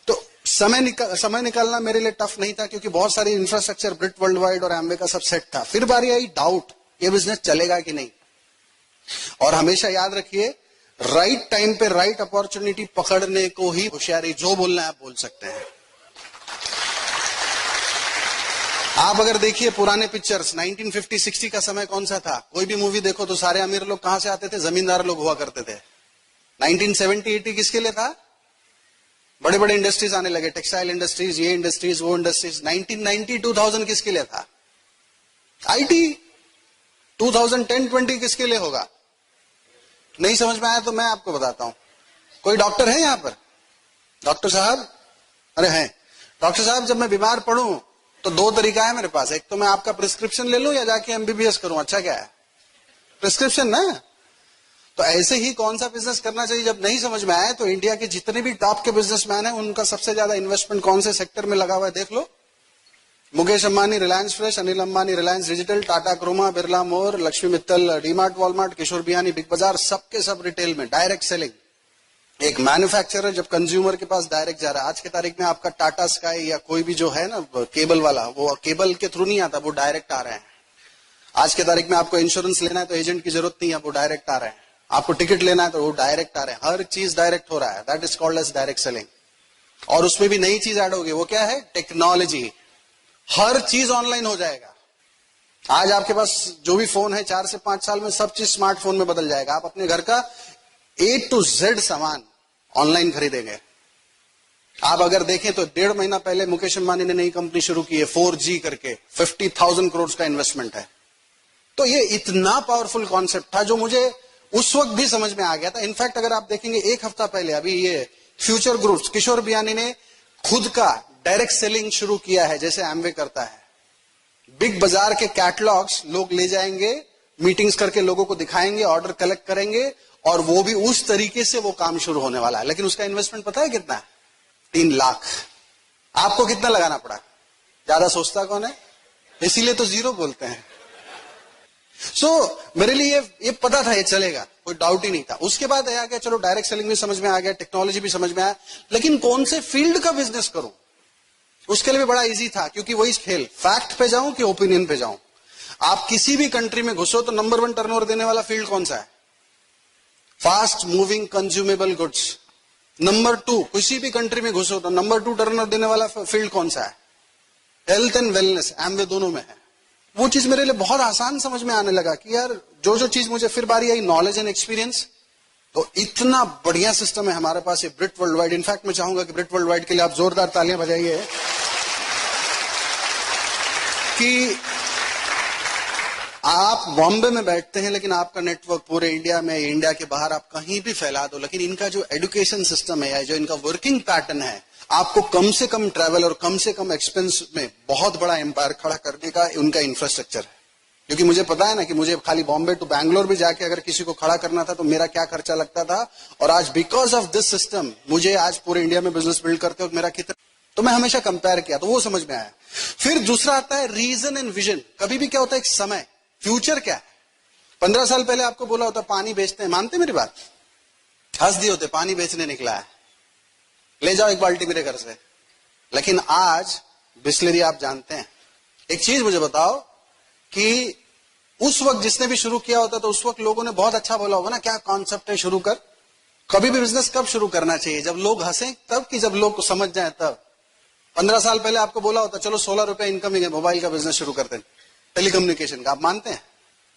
तो समय निकालना मेरे लिए टफ नहीं था, क्योंकि बहुत सारी इंफ्रास्ट्रक्चर ब्रिट वर्ल्ड वाइड और एम्वे का सब सेट था। फिर बारी आई डाउट, ये बिजनेस चलेगा कि नहीं। और हमेशा याद रखिए, राइट टाइम पे राइट अपॉर्चुनिटी पकड़ने को ही होशियारी, जो बोलना है आप बोल सकते हैं। आप अगर देखिए पुराने पिक्चर्स, 1950-60 का समय कौन सा था? कोई भी मूवी देखो तो सारे अमीर लोग कहां से आते थे? जमींदार लोग हुआ करते थे। 1970-80 किसके लिए था? बड़े बड़े इंडस्ट्रीज आने लगे, टेक्सटाइल इंडस्ट्रीज, ये इंडस्ट्रीज, वो इंडस्ट्रीज। 1990-2000 किसके लिए था? आईटी। 2010-20 किसके लिए होगा? नहीं समझ में आया तो मैं आपको बताता हूं। कोई डॉक्टर है यहां पर? डॉक्टर साहब? अरे हैं। डॉक्टर साहब, जब मैं बीमार पड़ूं तो 2 तरीका है मेरे पास, एक तो मैं आपका प्रिस्क्रिप्शन ले लूं या जाके एमबीबीएस करूं। अच्छा क्या है? प्रिस्क्रिप्शन ना। तो ऐसे ही कौन सा बिजनेस करना चाहिए जब नहीं समझ में आए, तो इंडिया के जितने भी टॉप के बिजनेसमैन हैं उनका सबसे ज्यादा इन्वेस्टमेंट कौन से सेक्टर में लगा हुआ है देख लो। Mukesh Ambani Reliance Fresh, Anil Ambani Reliance Digital, Tata Croma, Birla More, Lakshmi Mittal DMart Walmart, Kishore Biyani Big Bazaar, सबके सब रिटेल में डायरेक्ट सेलिंग। एक मैन्युफैक्चरर जब कंज्यूमर के पास डायरेक्ट जा रहा है, आज के तारीख में आपका टाटा स्काई या कोई भी जो है ना केबल वाला, वो केबल के थ्रू नहीं आता, वो डायरेक्ट आ रहे हैं। आज के तारीख में आपको इंश्योरेंस लेना है तो एजेंट की जरूरत नहीं है, वो डायरेक्ट आ रहे हैं। आपको टिकट लेना है तो वो डायरेक्ट आ रहे हैं। हर चीज डायरेक्ट हो रहा है, that is called as direct selling. और उसमें भी नई चीज ऐड होगी, वो क्या है? टेक्नोलॉजी। हर चीज ऑनलाइन हो जाएगा। आज आपके पास जो भी फोन है, 4 से 5 साल में सब चीज स्मार्टफोन में बदल जाएगा। आप अपने घर का A to Z सामान ऑनलाइन खरीदेंगे। आप अगर देखें तो 1.5 महीना पहले मुकेश अंबानी ने नई कंपनी शुरू की है 4G करके, 50,000 करोड़ का इन्वेस्टमेंट है। तो ये इतना पावरफुल कॉन्सेप्ट था जो मुझे उस वक्त भी समझ में आ गया था। इनफैक्ट अगर आप देखेंगे 1 हफ्ता पहले अभी ये फ्यूचर ग्रुप्स, किशोर बियानी ने खुद का डायरेक्ट सेलिंग शुरू किया है, जैसे एमवे करता है। बिग बाजार के कैटलॉग्स लोग ले जाएंगे, मीटिंग्स करके लोगों को दिखाएंगे, ऑर्डर कलेक्ट करेंगे, और वो भी उस तरीके से वो काम शुरू होने वाला है। लेकिन उसका इन्वेस्टमेंट पता है कितना है? 3 लाख। आपको कितना लगाना पड़ा? ज्यादा सोचता कौन है? इसीलिए तो 0 बोलते हैं। मेरे लिए ये पता था ये चलेगा, कोई डाउट ही नहीं था। उसके बाद आ गया, चलो डायरेक्ट सेलिंग भी समझ में आ गया, टेक्नोलॉजी भी समझ में आया, लेकिन कौन से फील्ड का बिजनेस करूं? उसके लिए भी बड़ा इजी था, क्योंकि वही खेल, फैक्ट पे जाऊं कि ओपिनियन पे जाऊं। आप किसी भी कंट्री में घुसो तो नंबर 1 टर्नओवर देने वाला फील्ड कौन सा है? Fast moving consumable goods. Number 2, किसी भी कंट्री में घुसो तो नंबर 2 टर्नओवर देने वाला फील्ड कौन सा है? Health and wellness. एमवे दोनों में है। वो चीज मेरे लिए बहुत आसान समझ में आने लगा कि यार जो चीज मुझे फिर बारी आई, नॉलेज एंड एक्सपीरियंस। तो इतना बढ़िया सिस्टम है हमारे पास ये ब्रिट वर्ल्ड वाइड। इनफैक्ट मैं चाहूंगा कि ब्रिट वर्ल्ड वाइड के लिए आप जोरदार तालियां बजाइए कि आप बॉम्बे में बैठते हैं लेकिन आपका नेटवर्क पूरे इंडिया में, इंडिया के बाहर आप कहीं भी फैला दो, लेकिन इनका जो एजुकेशन सिस्टम है या जो इनका वर्किंग पैटर्न है, आपको कम से कम ट्रैवल और कम से कम एक्सपेंस में बहुत बड़ा एम्पायर खड़ा करने का उनका इंफ्रास्ट्रक्चर है। क्योंकि मुझे पता है ना कि मुझे खाली बॉम्बे टू बैंगलोर भी जाके अगर किसी को खड़ा करना था तो मेरा क्या खर्चा लगता था, और आज बिकॉज ऑफ दिस सिस्टम मुझे आज पूरे इंडिया में बिजनेस बिल्ड करते वक्त मेरा कितना, तो मैं हमेशा कंपेयर किया तो वो समझ में आया। फिर दूसरा आता है रीजन एंड विजन। कभी भी क्या होता है, एक समय, फ्यूचर क्या है। 15 साल पहले आपको बोला होता पानी बेचते हैं, मानते मेरी बात, हंस दिए होते पानी बेचने निकला है, ले जाओ एक बाल्टी मेरे घर से। लेकिन आज बिस्लरी आप जानते हैं। एक चीज मुझे बताओ कि उस वक्त जिसने भी शुरू किया होता तो उस वक्त लोगों ने बहुत अच्छा बोला होगा ना, क्या कॉन्सेप्ट है, शुरू कर। कभी भी बिजनेस कब शुरू करना चाहिए, जब लोग हंसें तब, कि जब लोग समझ जाए तब। 15 साल पहले आपको बोला होता चलो 16 रुपए इनकमिंग है, मोबाइल का बिजनेस शुरू करते हैं, टेलीकम्युनिकेशन का, आप मानते हैं?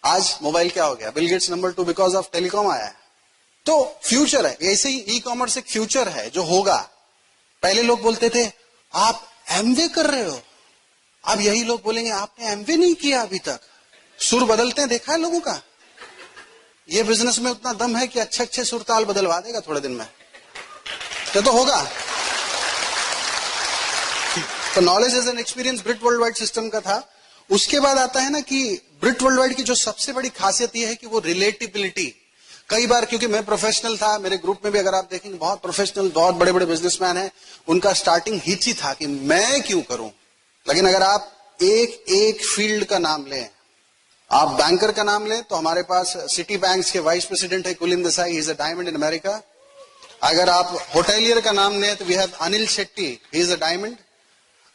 आज मोबाइल क्या हो गया, Bill Gates number 2 because of telecom आया है। तो फ्यूचर है, ऐसे ही ई कॉमर्स एक फ्यूचर है जो होगा। पहले लोग बोलते थे आप एमवे कर रहे हो, अब यही लोग बोलेंगे आपने एमवे नहीं किया अभी तक। सुर बदलते हैं, देखा है लोगों का। ये बिजनेस में उतना दम है कि अच्छे अच्छे सुर ताल बदलवा देगा थोड़े दिन में, तो होगा। तो knowledge as an experience Brit World Wide system का था। उसके बाद आता है ना कि ब्रिट वर्ल्ड वाइड की जो सबसे बड़ी खासियत यह है कि वो रिलेटिबिलिटी। कई बार क्योंकि मैं प्रोफेशनल था, मेरे ग्रुप में भी अगर आप देखेंगे बहुत प्रोफेशनल, बहुत बड़े बड़े बिजनेसमैन हैं, उनका स्टार्टिंग हिच ही था कि मैं क्यों करूं। लेकिन अगर आप एक एक फील्ड का नाम लें, आप बैंकर का नाम लें तो हमारे पास सिटी बैंक्स के वाइस प्रेसिडेंट है Kulin Desai, he is a diamond in America. अगर आप होटेलियर का नाम लें तो we have Anil Shetty, he is a diamond.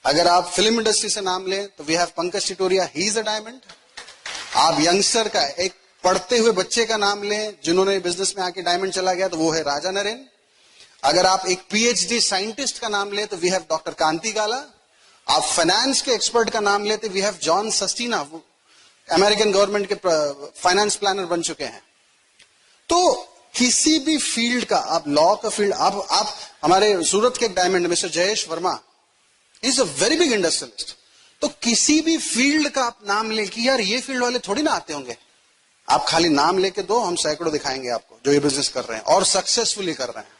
अगर आप फिल्म इंडस्ट्री से नाम लें तो we have Pankaj Titoria, he is a diamond. आप यंगस्टर का एक पढ़ते हुए बच्चे का नाम लें जिन्होंने बिजनेस में आके डायमंड चला गया तो वो है राजा नरेन। अगर आप एक पीएचडी साइंटिस्ट का नाम लें तो we have doctor Kanti Gala. आप फाइनेंस के एक्सपर्ट का नाम लेते वी हैव जॉन सस्टीना, अमेरिकन गवर्नमेंट के फाइनेंस प्लानर बन चुके हैं। तो किसी भी फील्ड का, आप लॉ का फील्ड, आप हमारे सूरत के एक diamond mister Jayesh Verma, is a very big industrialist. तो किसी भी फील्ड का आप नाम ले कि यार ये फील्ड वाले थोड़ी ना आते होंगे, आप खाली नाम लेके दो, हम सैकड़ों दिखाएंगे आपको जो ये बिजनेस कर रहे हैं और सक्सेसफुली कर रहे हैं।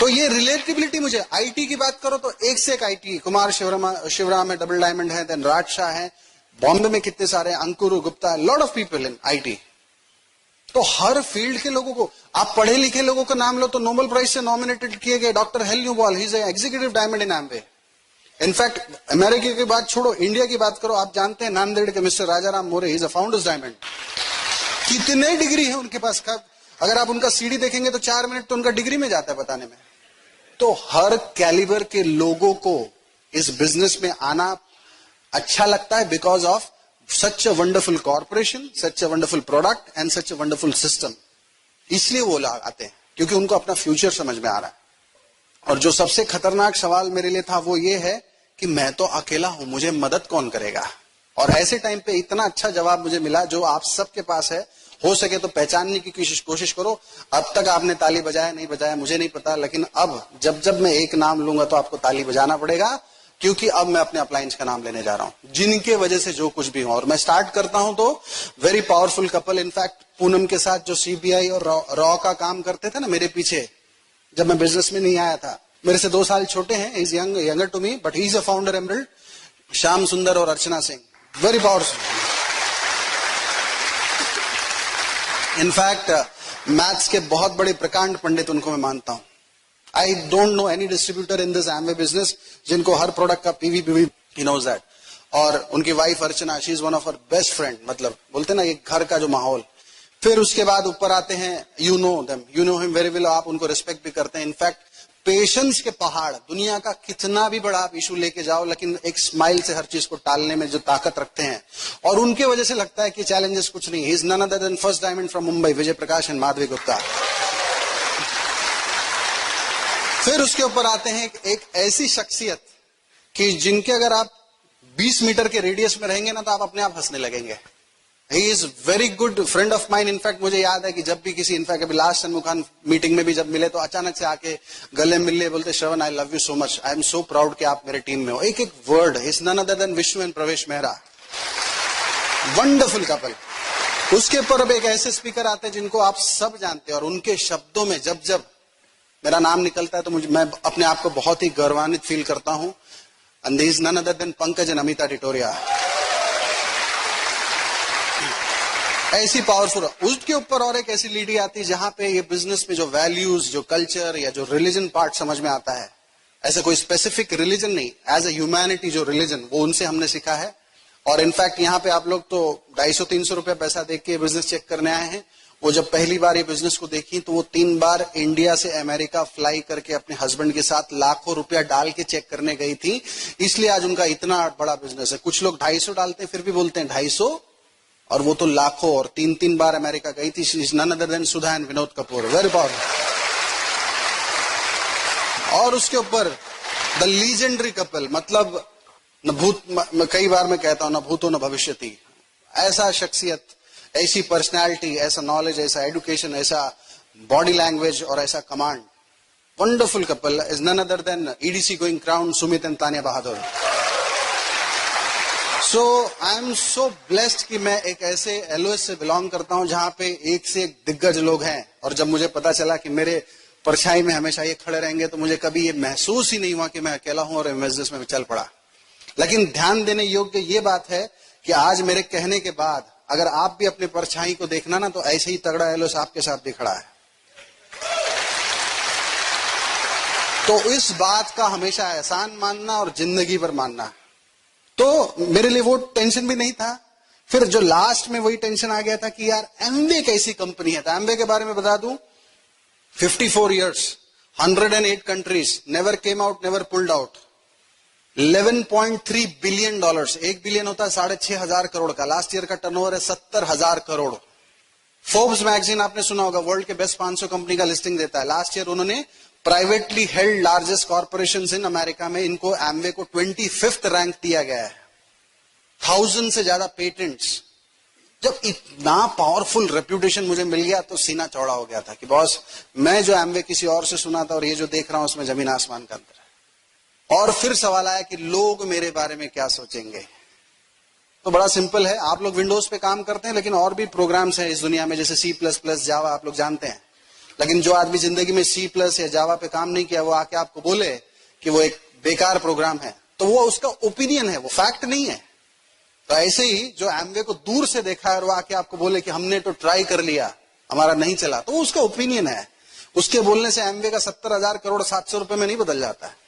तो ये रिलेटिबिलिटी, मुझे आईटी की बात करो तो एक से एक आईटी, कुमार शिवराम है, डबल डायमंड है, देन राज शाह है, बॉम्बे में कितने सारे, Ankur Gupta, lot of people in IT. तो हर फील्ड के लोगों को, आप पढ़े लिखे लोगों का नाम लो तो नोबेल प्राइज से नॉमिनेटेड किए गए डॉक्टर हेल्यू बॉल, he is executive diamond in Amway. In fact America की बात छोड़ो, इंडिया की बात करो, आप जानते हैं नांदेड़ के mister Rajaram more, he is a founders diamond. कितने डिग्री है उनके पास, कब अगर आप उनका सीडी देखेंगे तो 4 मिनट तो उनका डिग्री में जाता है बताने में। तो हर कैलिबर के लोगों को इस बिजनेस में आना अच्छा लगता है because of such a wonderful corporation, such a wonderful product and such a wonderful system. इसलिए वो लोग आते हैं क्योंकि उनको अपना फ्यूचर समझ में आ रहा है। और जो सबसे खतरनाक सवाल मेरे लिए था वो ये है कि मैं तो अकेला हूं, मुझे मदद कौन करेगा। और ऐसे टाइम पे इतना अच्छा जवाब मुझे मिला जो आप सबके पास है। हो सके तो पहचानने की कोशिश करो। अब तक आपने ताली बजाया नहीं बजाया मुझे नहीं पता, लेकिन अब जब मैं एक नाम लूंगा तो आपको ताली बजाना पड़ेगा, क्योंकि अब मैं अपने अपलायंस का नाम लेने जा रहा हूं जिनके वजह से जो कुछ भी हो। और मैं स्टार्ट करता हूं तो very powerful couple, in fact Poonam के साथ जो सीबीआई और रॉ का काम करते थे ना मेरे पीछे, जब मैं बिजनेस में नहीं आया था, मेरे से 2 साल छोटे हैं, is younger to me but he is a founder emerald, Shyam Sundar और Archana Singh, very powerful. In fact maths के बहुत बड़े प्रकांड पंडित उनको मैं मानता हूं। I don't know any distributor in this Amway business जिनको हर प्रोडक्ट का पीवी, ही नोज दैट। और उनकी wife Archana, she is one of her best friend, मतलब बोलते ना ये घर का जो माहौल। फिर उसके बाद ऊपर आते हैं, you know them, you know him very well, आप उनको रिस्पेक्ट भी करते हैं। इनफैक्ट पेशेंस के पहाड़, दुनिया का कितना भी बड़ा आप इशू लेके जाओ लेकिन एक स्माइल से हर चीज को टालने में जो ताकत रखते हैं, और उनके वजह से लगता है कि चैलेंजेस कुछ नहीं। He is none other than first diamond from Mumbai, Vijay Prakash and Madhavi Gupta. फिर उसके ऊपर आते हैं एक ऐसी शख्सियत कि जिनके अगर आप 20 मीटर के रेडियस में रहेंगे ना तो आप अपने आप हंसने लगेंगे। He is very good friend of mine. In fact मुझे याद है कि जब भी किसी, इनफैक्ट अभी लास्ट सन्मुखान मीटिंग में भी जब मिले तो अचानक से आके गले मिल लिए, बोलते Shravan I love you so much, I am so proud कि आप मेरे टीम में हो। एक एक word, is none other than Vishnu and Pravesh Mehra. Wonderful couple. उसके ऊपर अब एक ऐसे स्पीकर आते हैं जिनको आप सब जानते हैं, और उनके शब्दों में जब जब मेरा नाम निकलता है तो मैं अपने आप को बहुत ही गौरवान्वित फील करता हूं। And is none other than Pankaj and Amita Titoria. ऐसी पावरफुल। उसके ऊपर और एक ऐसी लीडी आती है जहां पे ये बिजनेस में जो वैल्यूज, जो कल्चर या जो रिलीजन पार्ट समझ में आता है। ऐसा कोई स्पेसिफिक रिलीजन नहीं, एज ए ह्यूमैनिटी जो रिलीजन, वो उनसे हमने सीखा है। और इनफैक्ट यहाँ पे आप लोग तो 250-300 रुपए पैसा देख के बिजनेस चेक करने आए हैं। वो जब पहली बार ये बिजनेस को देखी तो वो 3 बार इंडिया से अमेरिका फ्लाई करके अपने हस्बैंड के साथ लाखों रुपया डाल के चेक करने गई थी। इसलिए आज उनका इतना बड़ा बिजनेस है। कुछ लोग 250 डालते हैं फिर भी बोलते हैं 250, और वो तो लाखों, और 3-3 बार अमेरिका गई थी। She is none other than Sudha and Vinod Kapoor. Very powerful. और उसके ऊपर द लीजेंडरी कपल, मतलब न भूत, कई बार मैं कहता हूं न भूतो न भविष्यति। ऐसा शख्सियत, ऐसी पर्सनालिटी, ऐसा नॉलेज, ऐसा एजुकेशन, ऐसा बॉडी लैंग्वेज और ऐसा command. Wonderful couple is none other than EDC going crown Sumit and Tania Bahadur. So I am so blessed कि मैं एक ऐसे एलओएस से बिलोंग करता हूं जहां पे एक से एक दिग्गज लोग हैं। और जब मुझे पता चला कि मेरे परछाई में हमेशा ये खड़े रहेंगे तो मुझे कभी ये महसूस ही नहीं हुआ कि मैं अकेला हूं और बिजनेस में चल पड़ा। लेकिन ध्यान देने योग्य ये बात है कि आज मेरे कहने के बाद अगर आप भी अपने परछाई को देखना ना, तो ऐसे ही तगड़ा एलओएस आपके साथ भी खड़ा है। तो इस बात का हमेशा एहसान मानना और जिंदगी भर मानना। तो मेरे लिए वो टेंशन भी नहीं था। फिर जो लास्ट में वही टेंशन आ गया था कि यार एमवे कैसी कंपनी है। तो एमवे के बारे में बता दूं, 54 years, 108 countries, never came out, never pulled out. $11.3 billion, 1 billion होता है 6,500 करोड़ का। लास्ट ईयर का टर्नओवर है 70,000 करोड़। फोर्ब्स मैगजीन आपने सुना होगा, वर्ल्ड के बेस्ट 500 कंपनी का लिस्टिंग देता है। लास्ट ईयर उन्होंने privately held largest corporations in America में इनको एमवे को 25th रैंक दिया गया है। 1000 से ज्यादा पेटेंट्स। जब इतना पावरफुल रेप्यूटेशन मुझे मिल गया तो सीना चौड़ा हो गया था कि बॉस, मैं जो एमवे किसी और से सुना था और ये जो देख रहा हूं उसमें जमीन आसमान का अंतर है। और फिर सवाल आया कि लोग मेरे बारे में क्या सोचेंगे। तो बड़ा सिंपल है, आप लोग विंडोज पे काम करते हैं, लेकिन और भी प्रोग्राम्स हैं इस दुनिया में, जैसे C++, जावा, आप लोग जानते हैं। लेकिन जो आदमी जिंदगी में C+ या जावा पे काम नहीं किया, वो आके आपको बोले कि वो एक बेकार प्रोग्राम है, तो वो उसका ओपिनियन है, वो फैक्ट नहीं है। तो ऐसे ही जो एमवे को दूर से देखा है और वो आके आपको बोले कि हमने तो ट्राई कर लिया, हमारा नहीं चला, तो वो उसका ओपिनियन है। उसके बोलने से एमवे का 70,000 करोड़ 700 रुपए में नहीं बदल जाता है।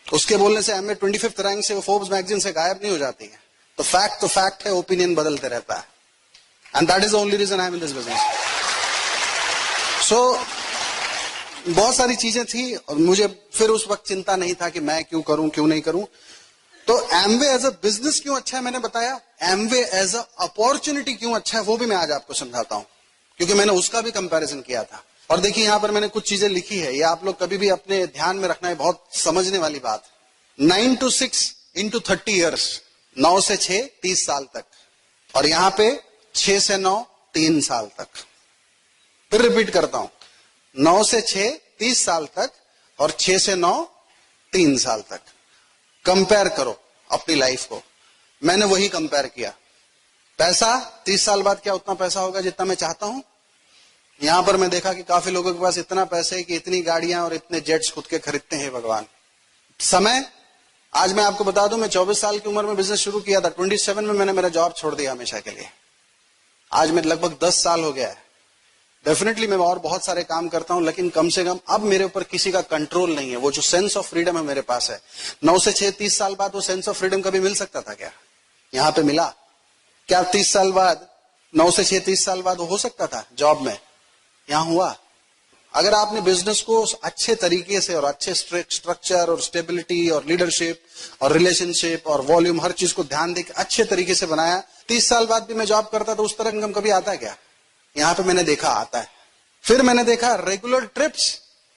उसके बोलने से एमवे 25th रैंक से वो फोर्ब्स मैगजीन से गायब नहीं हो जाती है। तो फैक्ट है, ओपिनियन बदलते रहता है। And that is the only reason I am in this business. So बहुत सारी चीजें थी और मुझे फिर उस वक्त चिंता नहीं था कि मैं क्यों करूं, क्यों नहीं करूं। तो एमवे एज अ बिजनेस क्यों अच्छा है मैंने बताया, एमवे एज अ अपॉर्चुनिटी क्यों अच्छा है वो भी मैं आज आपको समझाता हूं, क्योंकि मैंने उसका भी कंपैरिजन किया था। और देखिए यहां पर मैंने कुछ चीजें लिखी है, ये आप लोग कभी भी अपने ध्यान में रखना है, बहुत समझने वाली बात। 9 to 6 into 30 years, 9 से 6 30 साल तक, और यहां पे 6 से 9 3 साल तक। फिर रिपीट करता हूं, 9 से 6 30 साल तक और 6 से 9 3 साल तक। कंपेयर करो अपनी लाइफ को। मैंने वही कंपेयर किया। पैसा 30 साल बाद क्या उतना पैसा होगा जितना मैं चाहता हूं? यहां पर मैं देखा कि काफी लोगों के पास इतना पैसा है कि इतनी गाड़ियां और इतने जेट्स खुद के खरीदते हैं। भगवान। समय, आज मैं आपको बता दूं, मैं 24 साल की उम्र में बिजनेस शुरू किया था। 27 में मैंने मेरा जॉब छोड़ दिया हमेशा के लिए। आज मैं लगभग 10 साल हो गया है। डेफिनेटली मैं और बहुत सारे काम करता हूं, लेकिन कम से कम अब मेरे ऊपर किसी का कंट्रोल नहीं है। वो जो सेंस ऑफ फ्रीडम है मेरे पास है। 9 से 6 30 साल बाद वो सेंस ऑफ फ्रीडम कभी मिल सकता था क्या? यहां पे मिला क्या? 30 साल बाद, 9 से 6 30 साल बाद वो हो सकता था जॉब में? यहां हुआ। अगर आपने बिजनेस को अच्छे तरीके से और अच्छे स्ट्रक्चर और स्टेबिलिटी और लीडरशिप और रिलेशनशिप और वॉल्यूम, हर चीज को ध्यान देकर अच्छे तरीके से बनाया, 30 साल बाद भी मैं जॉब करता तो उस तरह इनकम कभी आता है क्या? यहां पे मैंने देखा आता है। फिर मैंने देखा रेगुलर ट्रिप्स।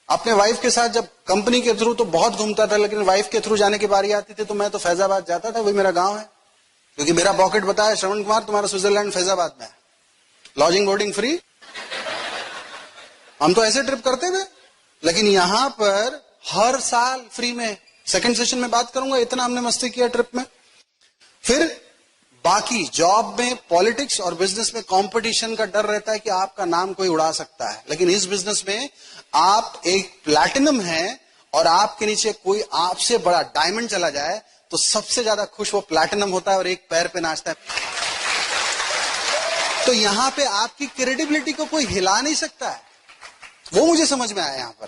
अपने वाइफ के साथ जब कंपनी के थ्रू तो बहुत घूमता था, लेकिन वाइफ के थ्रू जाने की बारी आती थी तो मैं तो फैजाबाद जाता था, वही मेरा गांव है। क्योंकि मेरा पॉकेट बताया, श्रवण कुमार तुम्हारा स्विट्जरलैंड फैजाबाद में है, लॉजिंग बोर्डिंग फ्री। हम तो ऐसे ट्रिप करते थे, लेकिन यहां पर हर साल फ्री में। सेकंड सेशन में बात करूंगा, इतना हमने मस्ती किया ट्रिप में। फिर बाकी जॉब में, पॉलिटिक्स और बिजनेस में कंपटीशन का डर रहता है कि आपका नाम कोई उड़ा सकता है, लेकिन इस बिजनेस में आप एक प्लैटिनम हैं और आपके नीचे कोई आपसे बड़ा डायमंड चला जाए तो सबसे ज्यादा खुश वो प्लैटिनम होता है और एक पैर पे नाचता है। तो यहां पे आपकी क्रेडिबिलिटी को कोई हिला नहीं सकता है, वो मुझे समझ में आया यहां पर।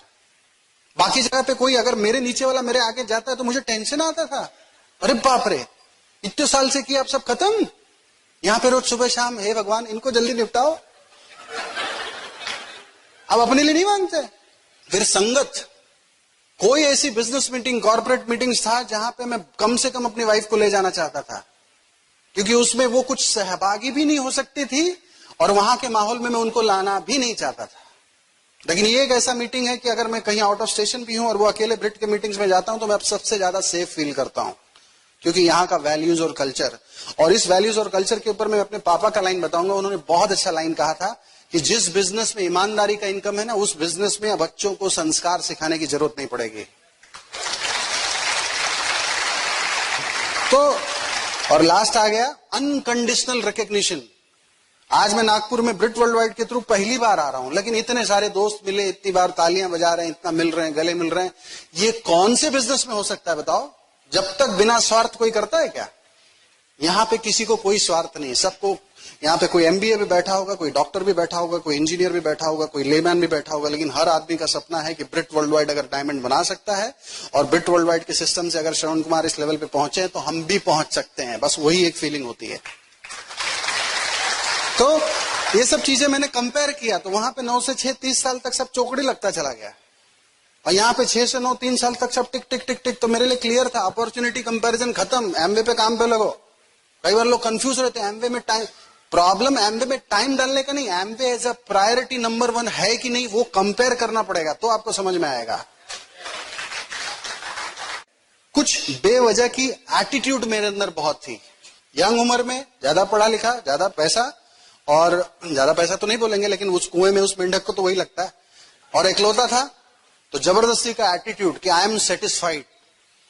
बाकी जगह पे कोई अगर मेरे नीचे वाला मेरे आगे जाता है तो मुझे टेंशन आता था, अरे बाप रे इतने साल से किया अब सब खत्म। यहां पे रोज सुबह शाम हे भगवान इनको जल्दी निपटाओ, अब अपने लिए नहीं मांगते। फिर संगत, कोई ऐसी बिजनेस मीटिंग, कॉर्पोरेट मीटिंग्स था जहां पे मैं कम से कम अपनी वाइफ को ले जाना चाहता था, क्योंकि उसमें वो कुछ सहभागी भी नहीं हो सकती थी और वहां के माहौल में मैं उनको लाना भी नहीं चाहता था। लेकिन ये एक ऐसा मीटिंग है कि अगर मैं कहीं आउट ऑफ स्टेशन भी हूं और वो अकेले ब्रिट के मीटिंग्स में जाता हूं तो मैं अब सबसे ज्यादा सेफ फील करता हूं, क्योंकि यहाँ का वैल्यूज और कल्चर, और इस वैल्यूज और कल्चर के ऊपर मैं अपने पापा का लाइन बताऊंगा। उन्होंने बहुत अच्छा लाइन कहा था कि जिस बिजनेस में ईमानदारी का इनकम है ना, उस बिजनेस में बच्चों को संस्कार सिखाने की जरूरत नहीं पड़ेगी। तो और लास्ट आ गया अनकंडीशनल रिकग्निशन। आज मैं नागपुर में ब्रिट वर्ल्ड वाइड के थ्रू पहली बार आ रहा हूं, लेकिन इतने सारे दोस्त मिले, इतनी बार तालियां बजा रहे हैं, इतना मिल रहे हैं, गले मिल रहे हैं। ये कौन से बिजनेस में हो सकता है बताओ, जब तक बिना स्वार्थ कोई करता है क्या? यहां पे किसी को कोई स्वार्थ नहीं है, सबको। यहां पे कोई एमबीए भी बैठा होगा, कोई डॉक्टर भी बैठा होगा, कोई इंजीनियर भी बैठा होगा, कोई लेमैन भी बैठा होगा, लेकिन हर आदमी का सपना है कि ब्रिट वर्ल्ड वाइड अगर डायमंड बना सकता है और ब्रिट वर्ल्ड वाइड के सिस्टम से अगर श्रवण कुमार इस लेवल पे पहुंचे तो हम भी पहुंच सकते हैं। बस वही एक फीलिंग होती है। तो ये सब चीजें मैंने कंपेयर किया तो वहां पे 9 से 6 30 साल तक सब चौकड़ी लगता चला गया, और यहाँ पे 6 से 9 3 साल तक सब टिक टिक टिक टिक। तो मेरे लिए क्लियर था, अपॉर्चुनिटी कंपैरिजन खत्म, एमवे पे काम पे लगो। कई बार लोग कंफ्यूज रहते हैं एमवे में टाइम, प्रॉब्लम एमवे में टाइम डालने का नहीं, Amway as a priority number 1 है कि नहीं वो कंपेयर करना पड़ेगा, तो आपको समझ में आएगा। कुछ बेवजह की एटीट्यूड मेरे अंदर बहुत थी। यंग उम्र में ज्यादा पढ़ा लिखा, ज्यादा पैसा, और ज्यादा पैसा तो नहीं बोलेंगे लेकिन उस कुएं में उस मेंढक को तो वही लगता है, और इकलौता था तो जबरदस्ती का एटीट्यूड कि आई एम सेटिस्फाइड।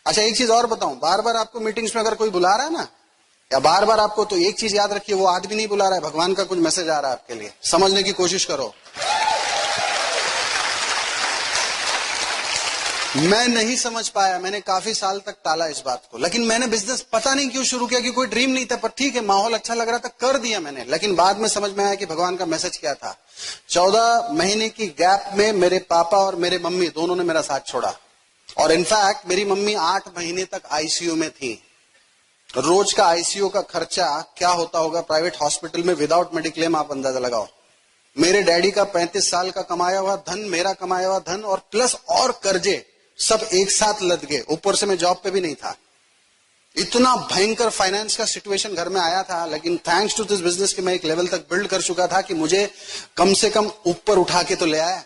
अच्छा एक चीज और बताऊं, बार बार आपको मीटिंग्स में अगर कोई बुला रहा है ना, या बार बार आपको, तो एक चीज याद रखिए, वो आदमी नहीं बुला रहा है, भगवान का कुछ मैसेज आ रहा है आपके लिए, समझने की कोशिश करो। मैं नहीं समझ पाया, मैंने काफी साल तक टाला इस बात को, लेकिन मैंने बिजनेस पता नहीं क्यों शुरू किया, कि कोई ड्रीम नहीं था, पर ठीक है माहौल अच्छा लग रहा था, कर दिया मैंने। लेकिन बाद में समझ में आया कि भगवान का मैसेज क्या था। 14 महीने की गैप में मेरे पापा और मेरे मम्मी दोनों ने मेरा साथ छोड़ा, और इनफैक्ट मेरी मम्मी 8 महीने तक आईसीयू में थी। रोज का आईसीयू का खर्चा क्या होता होगा प्राइवेट हॉस्पिटल में विदाउट मेडिक्लेम, आप अंदाजा लगाओ। मेरे डैडी का 35 साल का कमाया हुआ धन, मेरा कमाया हुआ धन, और प्लस और कर्जे सब एक साथ लद गए। ऊपर से मैं जॉब पे भी नहीं था। इतना भयंकर फाइनेंस का सिचुएशन घर में आया था, लेकिन थैंक्स टू दिस बिजनेस कि मैं एक लेवल तक बिल्ड कर चुका था कि मुझे कम से कम ऊपर उठा के तो ले आया।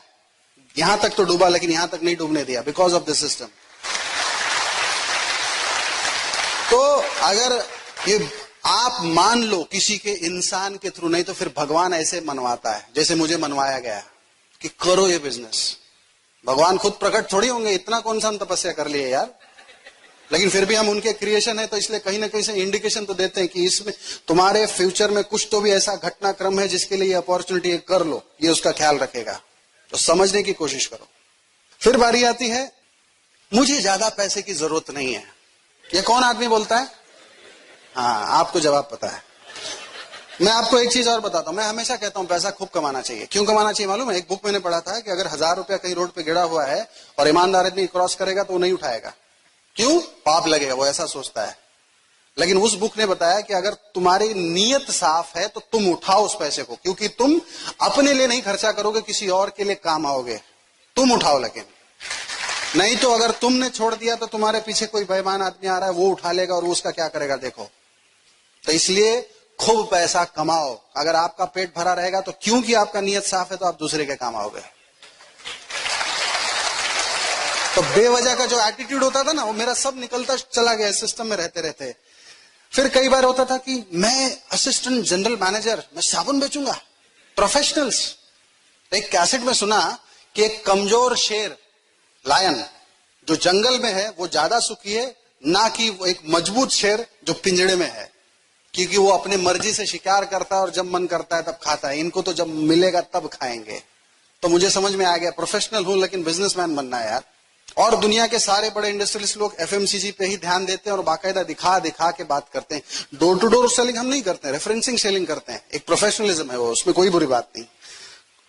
यहां तक तो डूबा लेकिन यहां तक नहीं डूबने दिया, बिकॉज ऑफ दिस सिस्टम। तो अगर ये आप मान लो किसी के इंसान के थ्रू, नहीं तो फिर भगवान ऐसे मनवाता है जैसे मुझे मनवाया गया कि करो ये बिजनेस। भगवान खुद प्रकट थोड़ी होंगे, इतना कौन सा हम तपस्या कर लिए यार, लेकिन फिर भी हम उनके क्रिएशन है, तो इसलिए कहीं ना कहीं से इंडिकेशन तो देते हैं कि इसमें तुम्हारे फ्यूचर में कुछ तो भी ऐसा घटनाक्रम है जिसके लिए ये अपॉर्चुनिटी कर लो, ये उसका ख्याल रखेगा। तो समझने की कोशिश करो। फिर बारी आती है, मुझे ज्यादा पैसे की जरूरत नहीं है। ये कौन आदमी बोलता है? हाँ, आपको जवाब पता है। मैं आपको एक चीज और बताता हूं, मैं हमेशा कहता हूं पैसा खूब कमाना चाहिए। क्यों कमाना चाहिए मालूम है? एक बुक मैंने पढ़ा था कि अगर 1000 रुपया कहीं रोड पे गिरा हुआ है और ईमानदार आदमी क्रॉस करेगा तो वो नहीं उठाएगा। क्यों? पाप लगेगा, वो ऐसा सोचता है। लेकिन उस बुक ने बताया कि अगर तुम्हारी नीयत साफ है तो तुम उठाओ उस पैसे को, क्योंकि तुम अपने लिए नहीं खर्चा करोगे, किसी और के लिए काम आओगे। तुम उठाओ, लेकिन नहीं तो अगर तुमने छोड़ दिया तो तुम्हारे पीछे कोई बेईमान आदमी आ रहा है, वो उठा लेगा और वो उसका क्या करेगा देखो। तो इसलिए खूब पैसा कमाओ। अगर आपका पेट भरा रहेगा तो, क्योंकि आपका नीयत साफ है, तो आप दूसरे के काम आओगे। तो बेवजह का जो एटीट्यूड होता था ना, वो मेरा सब निकलता चला गया सिस्टम में रहते रहते। फिर कई बार होता था कि मैं असिस्टेंट जनरल मैनेजर, मैं साबुन बेचूंगा, प्रोफेशनल्स। एक कैसेट में सुना कि एक कमजोर शेर, लायन, जो जंगल में है वो ज्यादा सुखी है ना कि वो एक मजबूत शेर जो पिंजड़े में है। क्योंकि वो अपने मर्जी से शिकार करता है और जब मन करता है तब खाता है। इनको तो जब मिलेगा तब खाएंगे। तो मुझे समझ में आ गया, प्रोफेशनल हूं लेकिन बिजनेसमैन बनना है यार। और दुनिया के सारे बड़े इंडस्ट्रियलिस्ट लोग एफएमसीजी पे ही ध्यान देते हैं और बाकायदा दिखा दिखा के बात करते हैं। डोर टू डोर सेलिंग हम नहीं करते हैं, रेफरेंसिंग सेलिंग करते हैं। एक प्रोफेशनलिज्म है वो, उसमें कोई बुरी बात नहीं।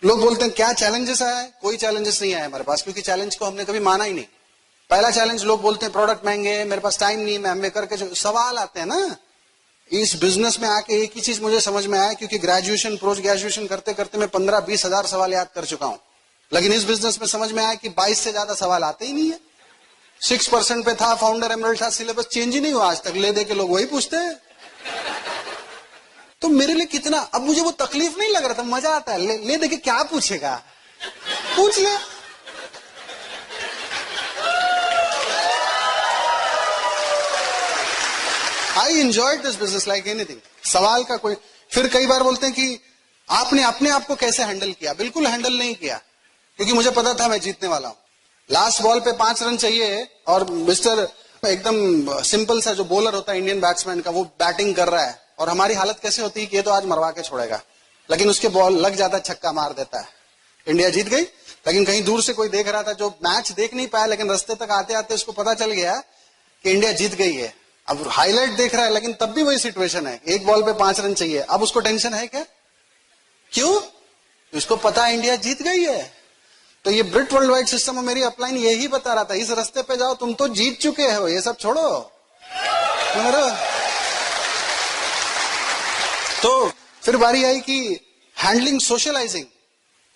लोग बोलते हैं क्या चैलेंजेस आया है? कोई चैलेंजेस नहीं आया हमारे पास, क्योंकि चैलेंज को हमने कभी माना ही नहीं। पहला चैलेंज, लोग बोलते हैं प्रोडक्ट महंगे है, मेरे पास टाइम नहीं, मैं एमबीए करके जो सवाल आते हैं ना। इस बिजनेस में आके एक ही चीज मुझे समझ में आया, क्योंकि ग्रेजुएशन पोस्ट ग्रेजुएशन करते करते मैं 15-20 हजार सवाल याद कर चुका हूं, लेकिन इस बिजनेस में समझ में आया कि 22 से ज्यादा सवाल आते ही नहीं है। 6% पे था, फाउंडर एमरल्ड था, सिलेबस चेंज ही नहीं हुआ आज तक, ले दे के लोग वही पूछते हैं। तो मेरे लिए कितना, अब मुझे वो तकलीफ नहीं लग रहा था, मजा आता है। ले दे के क्या पूछेगा, पूछ ले। I enjoyed this business like anything. सवाल का कोई, फिर कई बार बोलते हैं कि आपने अपने आप को कैसे हैंडल किया? बिल्कुल हैंडल नहीं किया, क्योंकि मुझे पता था मैं जीतने वाला हूं। लास्ट बॉल पे 5 रन चाहिए और मिस्टर एकदम सिंपल सा जो बॉलर होता है इंडियन बैट्समैन का, वो बैटिंग कर रहा है और हमारी हालत कैसे होती है कि ये तो आज मरवा के छोड़ेगा, लेकिन उसके बॉल लग जाता है, छक्का मार देता है, इंडिया जीत गई। लेकिन कहीं दूर से कोई देख रहा था, जो मैच देख नहीं पाया, लेकिन रास्ते तक आते आते उसको पता चल गया कि इंडिया जीत गई है। अब हाईलाइट देख रहा है, लेकिन तब भी वही सिचुएशन है, एक बॉल पे 5 रन चाहिए। अब उसको टेंशन है क्या? क्यों? उसको पता है इंडिया जीत गई है। तो ये ब्रिट वर्ल्ड वाइड सिस्टम में मेरी अपलाइन यही बता रहा था, इस रास्ते पे जाओ, तुम तो जीत चुके हो, ये सब छोड़ो। तो फिर बारी आई कि हैंडलिंग सोशलाइजिंग।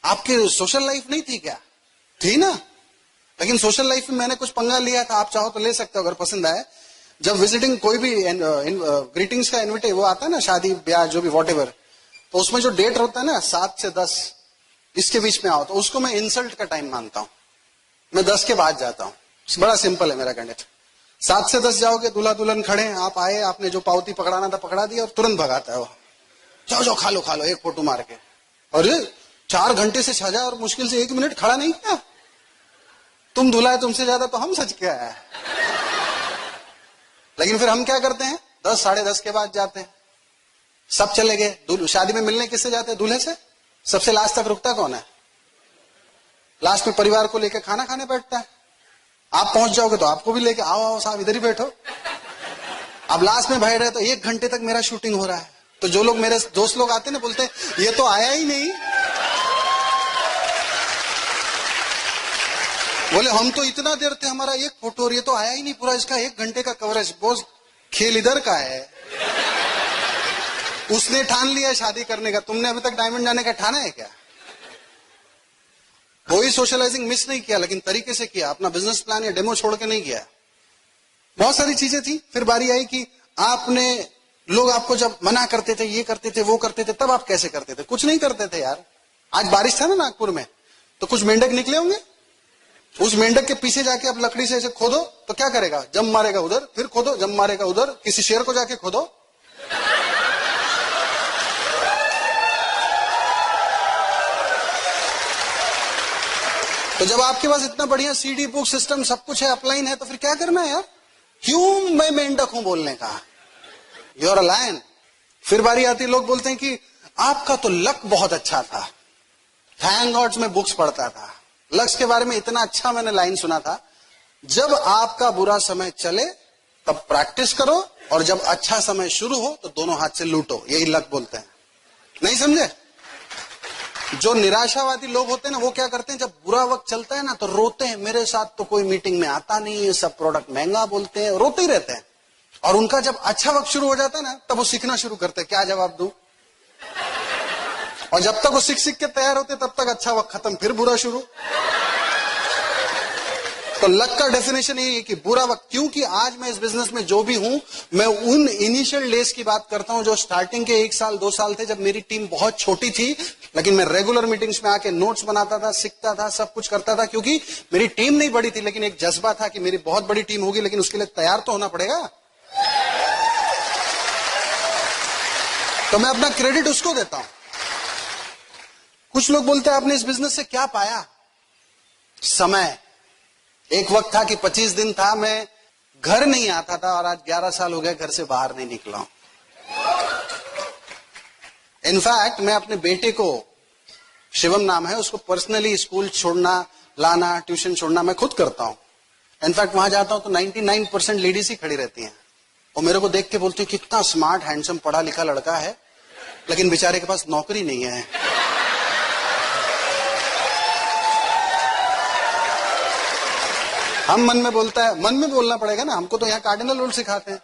आपकी सोशल लाइफ नहीं थी क्या? थी ना, लेकिन सोशल लाइफ में मैंने कुछ पंगा लिया था, आप चाहो तो ले सकते हो अगर पसंद आए। जब विजिटिंग कोई भी ग्रीटिंग्स का इनविटे वो आता है ना, शादी ब्याह जो भी वॉट एवर, तो उसमें जो डेट होता है ना 7 से 10 इसके बीच में आओ, तो उसको मैं इंसल्ट का टाइम मानता हूं। मैं 10 के बाद जाता हूं। बड़ा सिंपल है मेरा कैंडिडेट। 7 से 10 जाओगे, दूल्हा दुल्हन खड़े हैं, आप आए, आपने जो पावती पकड़ाना था पकड़ा दिया और तुरंत भगाता है वो, जाओ जाओ खा लो खा लो, एक फोटो मार के। और 4 घंटे से सजा और मुश्किल से 1 मिनट खड़ा नहीं किया। तुम दूल्हा है, तुमसे ज्यादा तो हम सज के आया है। लेकिन फिर हम क्या करते हैं, 10 साढ़े 10 के बाद जाते हैं। सब चले गए, शादी में मिलने किससे जाते हैं? दूल्हे से। सबसे लास्ट तक रुकता कौन है? लास्ट में परिवार को लेकर खाना खाने बैठता है। आप पहुंच जाओगे तो आपको भी लेके आओ, आओ साहब इधर ही बैठो। अब लास्ट में बैठ रहे तो 1 घंटे तक मेरा शूटिंग हो रहा है। तो जो लोग मेरे दोस्त लोग आते हैं ना, बोलते हैं ये तो आया ही नहीं। बोले हम तो इतना देर थे, हमारा एक फोटो और ये तो आया ही नहीं पूरा, इसका 1 घंटे का कवरेज। बोस खेल इधर का है। उसने ठान लिया शादी करने का, तुमने अभी तक डायमंड जाने का ठाना है क्या? कोई सोशलाइजिंग मिस नहीं किया, लेकिन तरीके से किया, अपना बिजनेस प्लान या डेमो छोड़ के नहीं किया। बहुत सारी चीजें थी। फिर बारी आई कि आपने, लोग आपको जब मना करते थे, ये करते थे वो करते थे, तब आप कैसे करते थे? कुछ नहीं करते थे यार। आज बारिश था ना नागपुर में, तो कुछ मेंढक निकले होंगे। उस मेंढक के पीछे जाके आप लकड़ी से ऐसे खोदो तो क्या करेगा? जम मारेगा उधर, फिर खोदो, जम मारेगा उधर। किसी शेर को जाके खोदो, तो जब आपके पास इतना बढ़िया सीडी बुक सिस्टम सब कुछ है, अपलाइन है, तो फिर क्या करना है यार? क्यों मैं मेंढक हूं बोलने का? You are a lion. फिर बारी आती है, लोग बोलते हैं कि आपका तो लक बहुत अच्छा था। थैंक गॉड मैं बुक्स पढ़ता था, लक्स के बारे में इतना अच्छा मैंने लाइन सुना था, जब आपका बुरा समय चले तब प्रैक्टिस करो, और जब अच्छा समय शुरू हो तो दोनों हाथ से लूटो। यही लक बोलते हैं। नहीं समझे? जो निराशावादी लोग होते हैं ना, वो क्या करते हैं, जब बुरा वक्त चलता है ना तो रोते हैं, मेरे साथ तो कोई मीटिंग में आता नहीं है, सब प्रोडक्ट महंगा बोलते हैं, रोते ही रहते हैं। और उनका जब अच्छा वक्त शुरू हो जाता है ना, तब वो सीखना शुरू करते हैं क्या जवाब दूं। और जब तक वो सीख के तैयार होते तब तक अच्छा वक्त खत्म, फिर बुरा शुरू। तो लक का डेफिनेशन यही है कि बुरा वक्त, क्योंकि आज मैं इस बिजनेस में जो भी हूं, मैं उन इनिशियल डेज की बात करता हूं जो स्टार्टिंग के 1 साल 2 साल थे, जब मेरी टीम बहुत छोटी थी, लेकिन मैं रेगुलर मीटिंग्स में आके नोट्स बनाता था, सीखता था, सब कुछ करता था। क्योंकि मेरी टीम नहीं बड़ी थी, लेकिन एक जज्बा था कि मेरी बहुत बड़ी टीम होगी, लेकिन उसके लिए तैयार तो होना पड़ेगा। तो मैं अपना क्रेडिट उसको देता हूं। कुछ लोग बोलते हैं आपने इस बिजनेस से क्या पाया? समय। एक वक्त था कि 25 दिन था मैं घर नहीं आता था, और आज 11 साल हो गए घर से बाहर नहीं निकला हूं। इनफैक्ट मैं अपने बेटे को, शिवम नाम है, उसको पर्सनली स्कूल छोड़ना, लाना, ट्यूशन छोड़ना मैं खुद करता हूं। इनफैक्ट वहां जाता हूं तो 99% लेडीज ही खड़ी रहती हैं और मेरे को देख के बोलती है कितना स्मार्ट, हैंडसम, पढ़ा लिखा लड़का है, लेकिन बेचारे के पास नौकरी नहीं है। हम मन में बोलता है, मन में बोलना पड़ेगा ना, हमको तो यहाँ कार्डिनल रूल सिखाते हैं।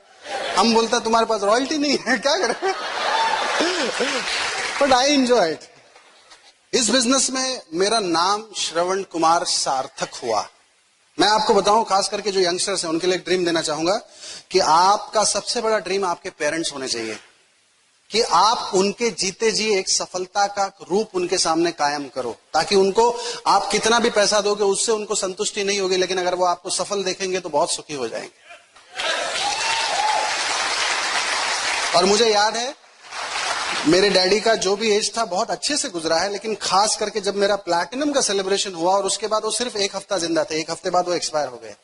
हम बोलता है तुम्हारे पास रॉयल्टी नहीं है, क्या करें। But I enjoy it. इस बिजनेस में मेरा नाम श्रवण कुमार सार्थक हुआ। मैं आपको बताऊं, खास करके जो यंगस्टर्स हैं उनके लिए एक ड्रीम देना चाहूंगा कि आपका सबसे बड़ा ड्रीम आपके पेरेंट्स होने चाहिए, कि आप उनके जीते जी एक सफलता का रूप उनके सामने कायम करो, ताकि उनको आप कितना भी पैसा दोगे उससे उनको संतुष्टि नहीं होगी, लेकिन अगर वो आपको सफल देखेंगे तो बहुत सुखी हो जाएंगे। और मुझे याद है मेरे डैडी का जो भी एज था बहुत अच्छे से गुजरा है, लेकिन खास करके जब मेरा प्लैटिनम का सेलिब्रेशन हुआ और उसके बाद वो सिर्फ एक हफ्ता जिंदा थे, एक हफ्ते बाद वो एक्सपायर हो गए।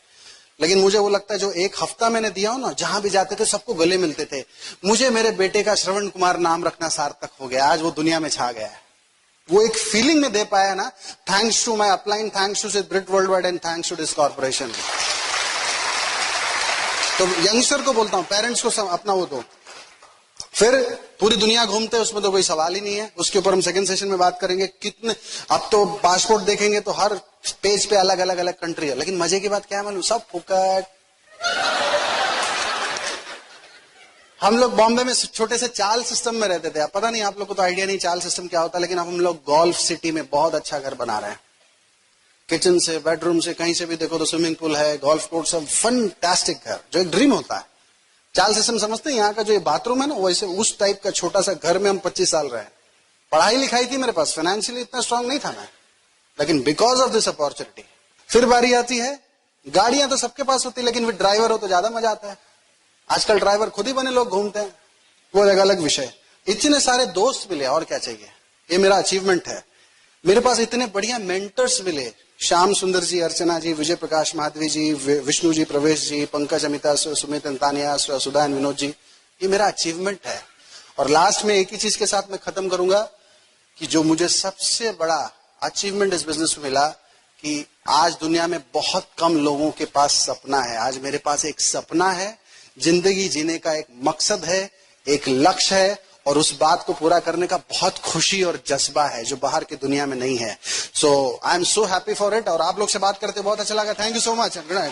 लेकिन मुझे वो लगता है जो एक हफ्ता मैंने दिया हो ना, जहां भी जाते थे सबको गले मिलते थे। मुझे मेरे बेटे का श्रवण कुमार नाम रखना सार्थक हो गया, आज वो दुनिया में छा गया है। वो एक फीलिंग में दे पाया ना, thanks to my upline, thanks to Brit World Wide and thanks to this corporation. तो यंगस्टर को बोलता हूं, पेरेंट्स को अपना वो दो। फिर पूरी दुनिया घूमते हैं, उसमें तो कोई सवाल ही नहीं है, उसके ऊपर हम सेकंड सेशन में बात करेंगे। कितने, अब तो पासपोर्ट देखेंगे तो हर पेज पे अलग अलग अलग कंट्री है, लेकिन मजे की बात क्या है मालूम, सब फुकट। हम लोग बॉम्बे में छोटे से चाल सिस्टम में रहते थे, अब पता नहीं आप लोग को तो आइडिया नहीं चाल सिस्टम क्या होता है, लेकिन अब हम लोग गोल्फ सिटी में बहुत अच्छा घर बना रहे हैं। किचन से, बेडरूम से, कहीं से भी देखो तो स्विमिंग पूल है, गोल्फ कोर्ट, सब फंटास्टिक घर, जो एक ड्रीम होता है। चाल सिस्टम समझते हैं, यहाँ का जो ये बाथरूम है ना, वैसे उस टाइप का छोटा सा घर में हम 25 साल रहे। पढ़ाई लिखाई थी मेरे पास, फाइनेंशियली इतना स्ट्रांग नहीं था मैं, लेकिन बिकॉज ऑफ दिस अपॉर्चुनिटी। फिर बारी आती है, गाड़ियां तो सबके पास होती है, लेकिन विद ड्राइवर हो तो ज्यादा मजा आता है। आजकल ड्राइवर खुद ही बने लोग घूमते हैं, वो एक अलग विषय। इतने सारे दोस्त मिले, और क्या चाहिए, ये मेरा अचीवमेंट है। मेरे पास इतने बढ़िया मेंटर्स मिले, श्याम सुंदर जी, अर्चना जी, विजय प्रकाश माधवी जी, विष्णु जी, प्रवेश जी, पंकज, अमिता, सुमित, अंतानिया, सुधा एंड विनोद जी। ये मेरा अचीवमेंट है। और लास्ट में एक ही चीज के साथ मैं खत्म करूंगा कि जो मुझे सबसे बड़ा अचीवमेंट इस बिजनेस में मिला, कि आज दुनिया में बहुत कम लोगों के पास सपना है। आज मेरे पास एक सपना है, जिंदगी जीने का एक मकसद है, एक लक्ष्य है, और उस बात को पूरा करने का बहुत खुशी और जज्बा है जो बाहर की दुनिया में नहीं है। So I am so happy for it. और आप लोग से बात करते बहुत अच्छा लगा। Thank you so much. Good night.